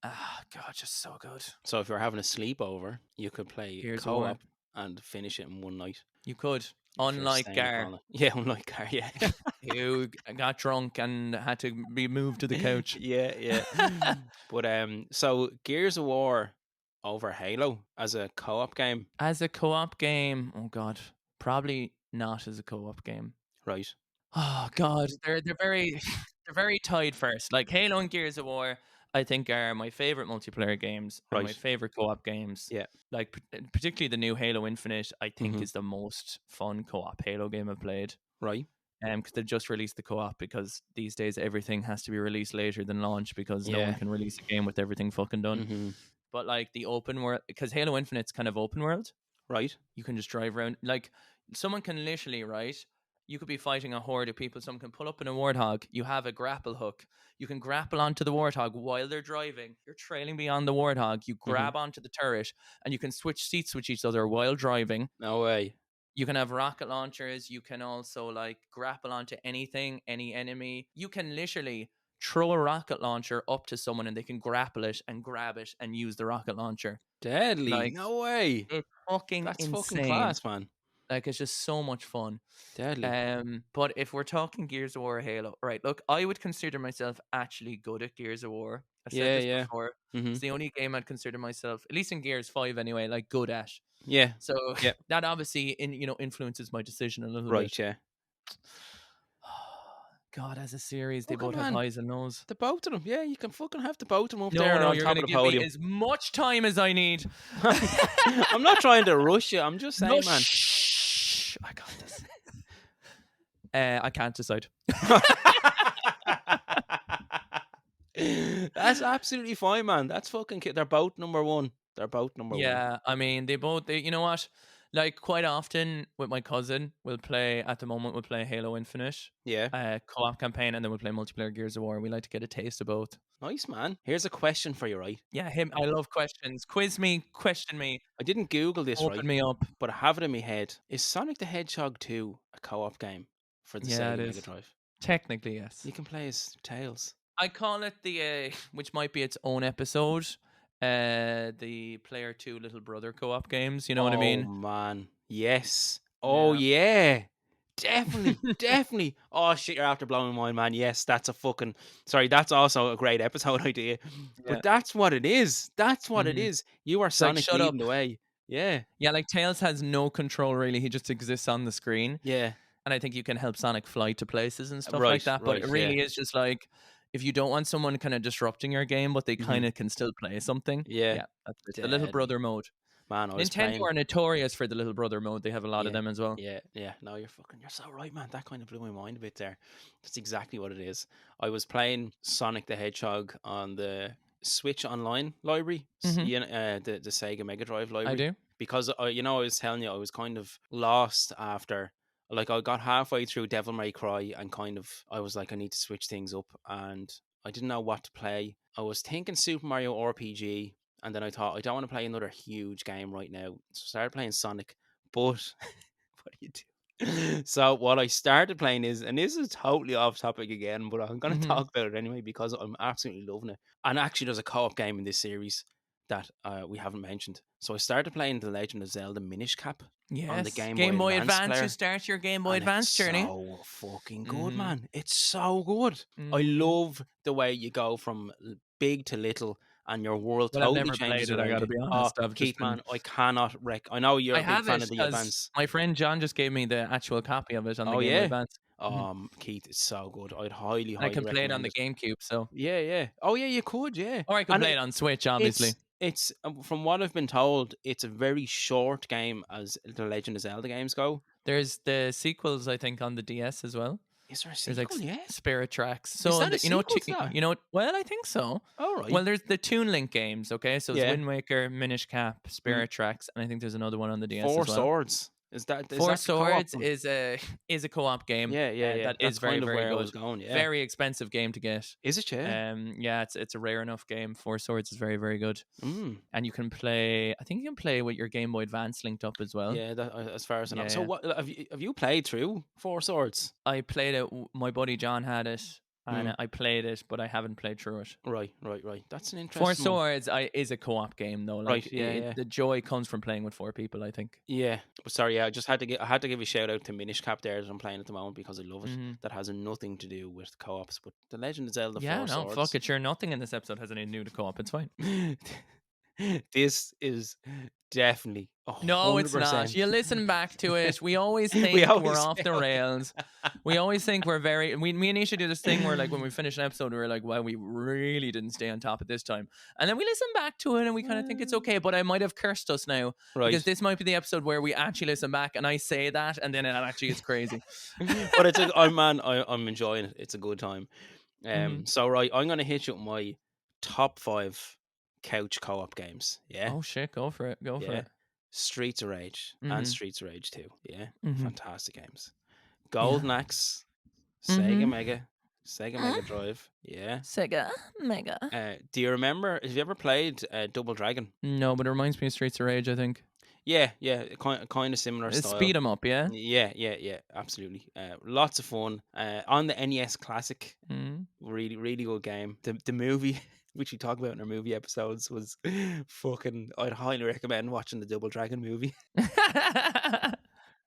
Ah, God, just so good. So if you're having a sleepover, you could play Gears of War. co-op and finish it in one night. You could. If you're Unlike staying up Gar, all night. Yeah, unlike Gar, yeah. who got drunk and had to be moved to the couch. Yeah, yeah. But so Gears of War over Halo as a co-op game, As a co-op game, oh God, probably not as a co-op game. right? Oh God, they're very they're very tied first. Like Halo and Gears of War, I think are my favorite multiplayer games and my Right. favorite co-op games. Yeah. Like particularly the new Halo Infinite, I think Mhm. is the most fun co-op Halo game I've played. Right. Because they've just released the co-op because these days everything has to be released later than launch because no one Yeah. can release a game with everything fucking done. Mm-hmm. But like the open world, because Halo Infinite's kind of open world, Right. you can just drive around. Like someone can literally, right? You could be fighting a horde of people. Someone can pull up in a warthog. You have a grapple hook. You can grapple onto the warthog while they're driving. You're trailing beyond the warthog. You grab onto the turret and you can switch seats with each other while driving. No way. You can have rocket launchers. You can also like grapple onto anything, any enemy. You can literally throw a rocket launcher up to someone and they can grapple it and grab it and use the rocket launcher. Deadly. Like, no way. it's fucking That's insane. fucking class, man. Like, it's just so much fun. Deadly. But if we're talking Gears of War or Halo, right, look, I would consider myself actually good at Gears of War. I said this Yeah. before. Mm-hmm. It's the only game I'd consider myself, at least in Gears 5 anyway, like good at. Yeah. So Yeah. that obviously influences my decision a little Right. bit. Yeah. God, as a series, they Fucking both have man. highs and lows. The both of them. Yeah, you can fucking have the both of them up No, there on you're top going of to the give me podium. as much time as I need. I'm not trying to rush you. I'm just saying, No, man. shh. I got this. I can't decide. That's absolutely fine, man. That's fucking. They're both number one. They're both number one. Yeah, I mean, you know what? Like, quite often with my cousin, we'll play Halo Infinite, Yeah. co-op campaign, and then we'll play multiplayer Gears of War. We like to get a taste of both. Nice, man. Here's a question for you, right? Yeah, I love questions. Quiz me, question me, I didn't Google this, open right? me up. But I have it in my head. Is Sonic the Hedgehog 2 a co-op game for the Yeah, Sega it Mega is. Drive? Technically, yes. You can play as Tails. I call it the, which might be its own episode, the Player 2 Little Brother co-op games. You know what I mean? Oh, man. Yes. Oh, yeah. Definitely. Definitely. Oh, shit, you're after blowing my mind, man. Yes, that's a fucking... Sorry, that's also a great episode idea. Yeah. But that's what it is. That's what it Mhm. is. You are Sonic shut leading up. the way. Yeah. Yeah, like Tails has no control really. He just exists on the screen. Yeah. And I think you can help Sonic fly to places and stuff Right, like that. But it right, really is just like, if you don't want someone kind of disrupting your game, but they Mhm. kind of can still play something. Yeah. That's it. The Little Deadly. Brother mode. Man, I was Nintendo playing... are notorious for the Little Brother mode. They have a lot of them as well. Yeah. No, you're so right, man. That kind of blew my mind a bit there. That's exactly what it is. I was playing Sonic the Hedgehog on the Switch Online library, Mhm. the Sega Mega Drive library. I do. Because I was telling you, I was kind of lost after. Like, I got halfway through Devil May Cry and I was like, I need to switch things up, and I didn't know what to play. I was thinking Super Mario RPG, and then I thought, I don't want to play another huge game right now. So I started playing Sonic, but what do you do? So what I started playing is, and this is totally off topic again, but I'm going to Mhm. talk about it anyway because I'm absolutely loving it. And actually, there's a co-op game in this series that we haven't mentioned. So I started playing The Legend of Zelda Minish Cap. Yes. On the Game Boy Advance Advance. player. You start your Game Boy And Advance it's journey. so fucking good, Mhm. man. It's so good. I Mhm. love the way you go from big to little, and your world Well, I've totally never changes played it, I around gotta you. be Oh, honest. I've just Keith, been... man, I cannot I know you're I a big have fan it of the because Advance. my friend John just gave me the actual copy of it on the Oh, Game Boy yeah? Advance. Mhm. Keith, it's so good. I'd highly, And I highly can play it on recommend the it. GameCube, so... Yeah. Oh, yeah, you could, yeah. Or I could And play it on Switch, obviously. it's from what I've been told, it's a very short game as the Legend of Zelda games go. There's the sequels, I think, on the DS as well. Is there a There's like sequel? Yeah. Spirit Tracks. Is So that a you know, sequel to that? well, I think so. All right. Well, there's the Toon Link games. Okay, so it's Yeah. Wind Waker, Minish Cap, Spirit Tracks, and I think there's another one on the DS Four as well. Swords. Is that Four the co-op Swords one? is a co-op game. Yeah. That That's is very kind of very where I good. was going. Yeah. Very expensive game to get. Is it? Yeah. Yeah, it's a rare enough game. Four Swords is very very good. And you can play. I think you can play with your Game Boy Advance linked up as well. Yeah. That, as far as I know. So Yeah. what have you played through Four Swords? I played it. My buddy John had it, and I played it, but I haven't played through it. Right. That's an interesting. Four Swords is a co-op game though. Like, Right. Yeah. The joy comes from playing with 4 people, I think. Yeah. But sorry. Yeah. I just had to give a shout out to Minish Cap there that I'm playing at the moment because I love it. That has nothing to do with co-ops, but The Legend of Zelda. Yeah, Four no, Swords. fuck it. Sure, nothing in this episode has anything to do with co-op. It's fine. This is definitely 100%. No, it's not. You listen back to it. We always think we're off the rails. We always think we're very. Me and Isha do this thing where, like, when we finish an episode, we're like, "Well, we really didn't stay on top of this time," and then we listen back to it and we kind of think it's okay. But I might have cursed us now because this might be the episode where we actually listen back and I say that, and then it actually is crazy. But it's I'm enjoying it. It's a good time. So right, I'm gonna hit you with my top 5 couch co-op games. Yeah. Oh shit, go for it. Go for it. Streets of Rage and Streets of Rage 2. Yeah. Fantastic games. Golden Axe, Sega Mega Drive. Yeah. Sega Mega. Do you remember? Have you ever played Double Dragon? No, but it reminds me of Streets of Rage, I think. Yeah, kind of similar style. Speed 'em up, yeah. Yeah, absolutely. Lots of fun. On the NES Classic, really, really good game. The movie, which we talk about in our movie episodes, was fucking. I'd highly recommend watching the Double Dragon movie.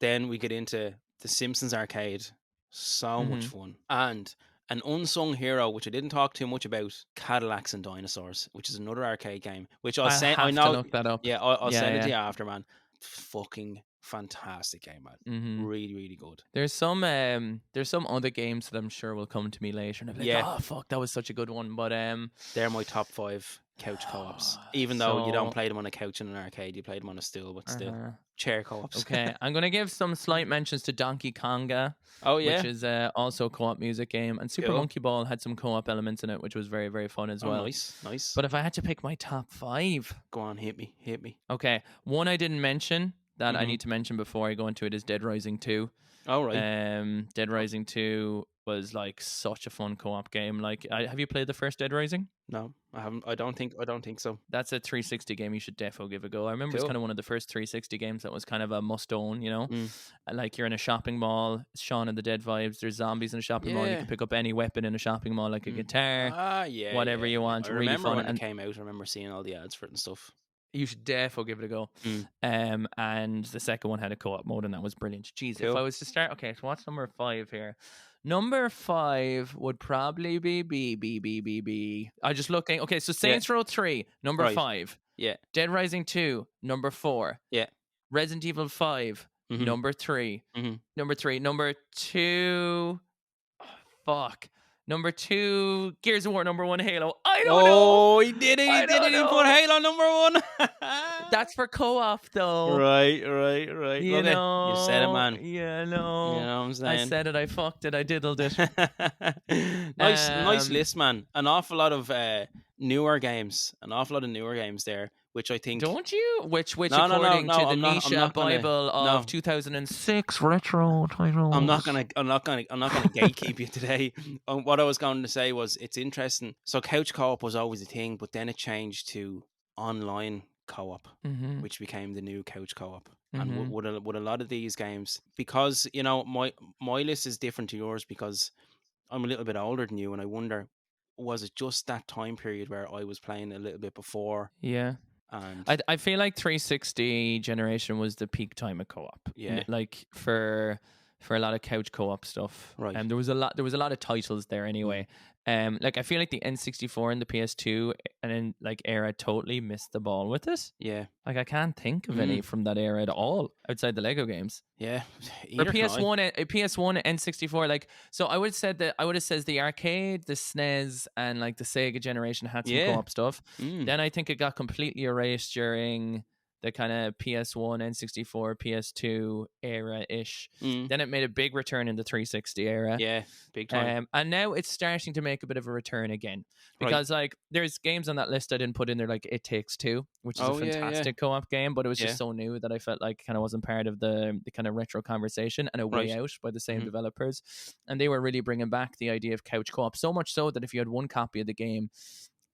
Then we get into the Simpsons arcade. So much fun. And an unsung hero, which I didn't talk too much about, Cadillacs and Dinosaurs, which is another arcade game, which I'll send. I know. To look that up. Yeah, I'll send it to you after, man. Fucking fantastic game, man. Really, really good. There's some other games that I'm sure will come to me later, and I'm like, oh fuck, that was such a good one. But they're my top 5 couch co-ops. Even though you don't play them on a couch in an arcade, you play them on a stool, but still chair co-ops. Okay, I'm gonna give some slight mentions to Donkey Konga. Oh yeah, which is also a co-op music game, and Super Monkey Ball had some co-op elements in it, which was very very fun as well. Nice. But if I had to pick my top 5, go on, hit me. Okay, one I didn't mention that I need to mention before I go into it is Dead Rising 2. Oh right. Dead Rising 2 was like such a fun co-op game. Like, have you played the first Dead Rising? No, I haven't. I don't think so. That's a 360 game. You should defo give a go. I remember it's kind of one of the first 360 games that was kind of a must own. You know, like you're in a shopping mall. Shaun of the Dead vibes. There's zombies in a shopping mall. You can pick up any weapon in a shopping mall, like a guitar. Whatever you want. I remember really fun. When it came out. I remember seeing all the ads for it and stuff. You should defo give it a go. And the second one had a co-op mode, and that was brilliant. Jeez, if I was to start, okay, so what's number 5 here? Number 5 would probably be. I'm just looking. Okay, so Saints Row 3, number 5. Yeah. Dead Rising 2, number 4. Yeah. Resident Evil 5, number 3. Number 3. Number 2. Oh, fuck. Number 2, Gears of War. Number 1, Halo. I don't know. Oh, he did it. He put Halo number 1. That's for co-op, though. Right. You know. You said it, man. Yeah, no. You know what I'm saying? I said it. I fucked it. I diddled it. Nice list, man. An awful lot of newer games. There, which I think. Don't you? Which according to the Nisha Bible of 2006 retro titles. I'm not gonna gatekeep you today. What I was going to say was it's interesting. So couch co-op was always a thing, but then it changed to online co-op, which became the new couch co-op. And with a lot of these games, because you know my list is different to yours because I'm a little bit older than you, and I wonder, was it just that time period where I was playing a little bit before? Yeah. And I feel like 360 generation was the peak time of co-op. Yeah. Like for a lot of couch co-op stuff. Right. There was a lot of titles there anyway. Like I feel like the N64 and the PS2 and then like era totally missed the ball with it. Yeah. Like I can't think of any from that era at all outside the Lego games. Yeah. Or PS1 N64, like so I would have said the arcade, the SNES and like the Sega generation had some co-op stuff. Then I think it got completely erased during the kind of PS1, N64, PS2 era-ish. Mm. Then it made a big return in the 360 era. Yeah, big time. And now it's starting to make a bit of a return again. Right. Because like there's games on that list I didn't put in there, like It Takes Two, which is a Oh, yeah, yeah. fantastic co-op game, but it was Yeah. just so new that I felt like kind of wasn't part of the kind of retro conversation. And A Way Right. Out by the same Mhm. developers. And they were really bringing back the idea of couch co-op, so much so that if you had one copy of the game,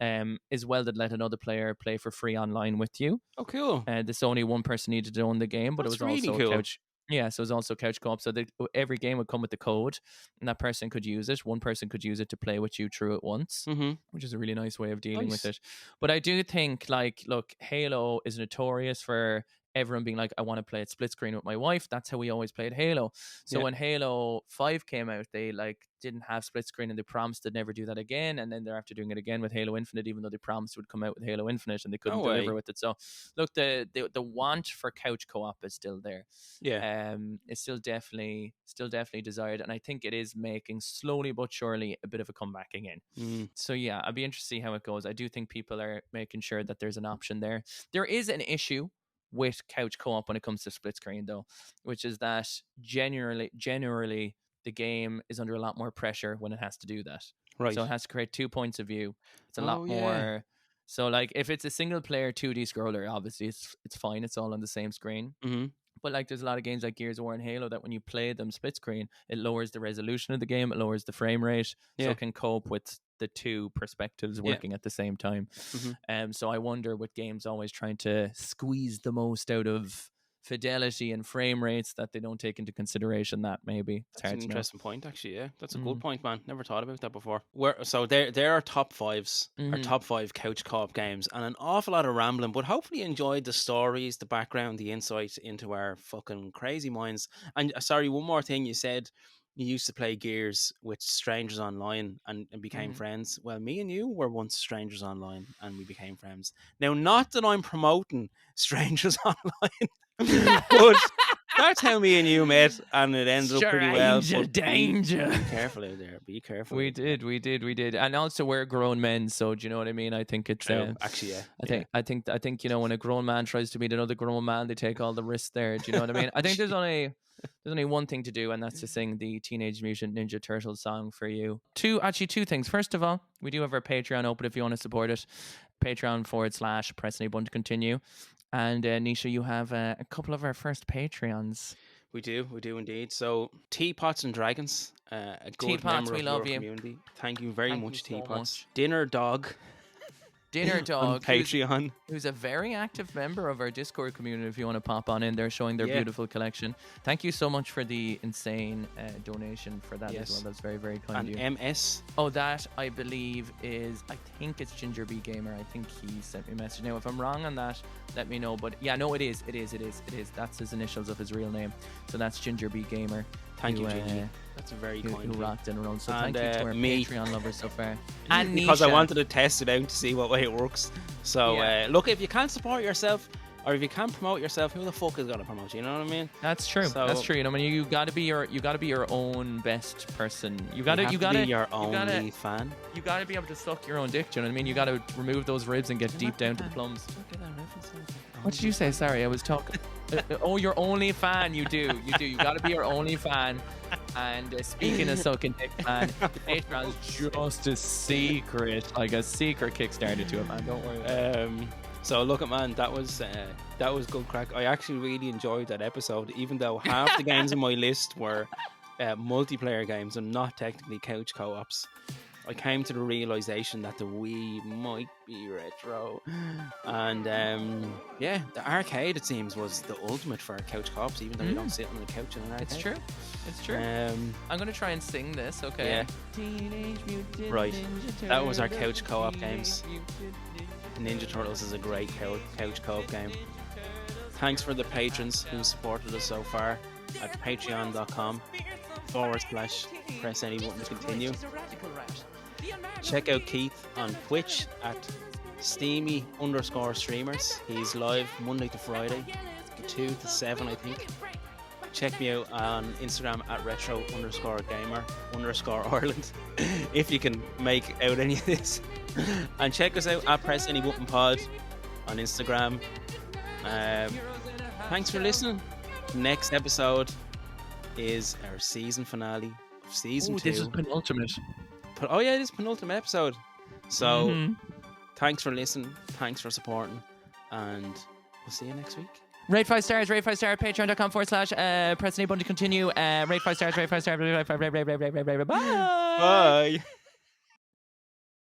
as well, that let another player play for free online with you. Oh, cool. This only one person needed to own the game, but That's it was also really cool. couch. Yeah, so it was also couch co-op. So every game would come with the code, and that person could use it. One person could use it to play with you through it once, Mm-hmm. which is a really nice way of dealing with Nice. it. But I do think, like, look, Halo is notorious for everyone being like, I want to play it split screen with my wife. That's how we always played Halo. So Yeah. when Halo 5 came out, they like didn't have split screen, and they promised they'd never do that again. And then they're after doing it again with Halo Infinite, even though they promised it would come out with Halo Infinite, and they couldn't No deliver way. with it. So look, the want for couch co-op is still there. Yeah. It's still definitely desired, and I think it is making slowly but surely a bit of a comeback again. Mm. So yeah, I'd be interested to see how it goes. I do think people are making sure that there's an option there. There is an issue with couch co-op when it comes to split screen though, which is that generally the game is under a lot more pressure when it has to do that. Right. So it has to create 2 points of view. It's a Oh, lot yeah. more. So like if it's a single player 2D scroller, obviously it's fine. It's all on the same screen. Mm-hmm. But like there's a lot of games like Gears of War and Halo that when you play them split screen, it lowers the resolution of the game, it lowers the frame rate, so Yeah. it can cope with the two perspectives Yeah. working at the same time. Mhm. So I wonder, with games always trying to squeeze the most out of fidelity and frame rates, that they don't take into consideration that maybe. It's That's hard an to know. interesting point, actually. Yeah, that's a good Mm. point, man. Never thought about that before. So there are top fives, our Mhm. top 5 couch co-op games, and an awful lot of rambling. But hopefully, you enjoyed the stories, the background, the insight into our fucking crazy minds. And sorry, one more thing. You said you used to play Gears with strangers online and became Mhm. friends. Well, me and you were once strangers online, and we became friends. Now, not that I'm promoting strangers online, but that's how me and you met, and it ended up pretty well. Stranger But danger. Be careful out there. Be careful. We out there. did, and also we're grown men, so do you know what I mean? I think it's Actually, yeah. I think you know, when a grown man tries to meet another grown man, they take all the risks there. Do you know what I mean? I think there's only one thing to do, and that's to sing the Teenage Mutant Ninja Turtles song for you. Two things. First of all, we do have our Patreon open if you want to support it. Patreon.com/press any button to continue. And Nisha, you have a couple of our first Patreons. We do indeed. So, Teapots and Dragons, a good Teapots, member we of love your you. community. Thank you very Thank you much, so Teapots. much. Dinner Dog Dinner on Dog, Patreon. who's a very active member of our Discord community. If you want to pop on in there, showing their Yeah. beautiful collection. Thank you so much for the insane donation for that Yes. as well. That's very, very kind And of you. MS. Oh, that I believe is, I think it's Ginger B Gamer. I think he sent me a message. Now, if I'm wrong on that, let me know. But yeah, no, it is. That's his initials of his real name. So that's Ginger B Gamer. Thank you, who, Gingy. That's very who kind of you. rocked and around. So And, thank you to our me. Patreon lovers so far. And Because I Nisha. wanted to test it out to see what way it works. So, Yeah. look, if you can't support yourself, or if you can't promote yourself, who the fuck is gonna promote you? You know what I mean? That's true. So- That's true. You know, I mean, you got to be your own best person. You got You to have to be your only fan. You got to be able to suck your own dick. Do you know what I mean? You got to remove those ribs and get deep down to the plums. What did you say? Sorry, I was talking. Oh, your only fan. You do. You got to be your only fan. And speaking of sucking dick, man, Patreon's just a secret Kickstarter to it, man. Don't worry. So look at, man, that was good crack. I actually really enjoyed that episode, even though half the games on my list were multiplayer games and not technically couch co-ops. I came to the realization that the Wii might be retro, and yeah, the arcade, it seems, was the ultimate for couch co-ops, even though you don't sit on the couch in an arcade. It's true. I'm gonna try and sing this, okay? Yeah. Teenage Mutant Right. Ninja That was our Turtles, couch co-op games. Teenage Mutant Ninja Turtles is a great couch co-op game. Thanks for the patrons who supported us so far at patreon.com/press any button to continue. Check out Keith on Twitch at steamy_streamers. He's live Monday to Friday, 2 to 7, I think. Check me out on Instagram at retro_gamer_Ireland if you can make out any of this. And check us out at Press Any Button Pod on Instagram. Thanks for listening. Next episode is our season finale of season 2. This is penultimate. Oh yeah, this is penultimate episode. So thanks for listening. Thanks for supporting. And we'll see you next week. Rate 5 stars, patreon.com/Preston A Bun to continue. Rate 5 stars, rate 5 stars, rate 5 stars, bye. Bye.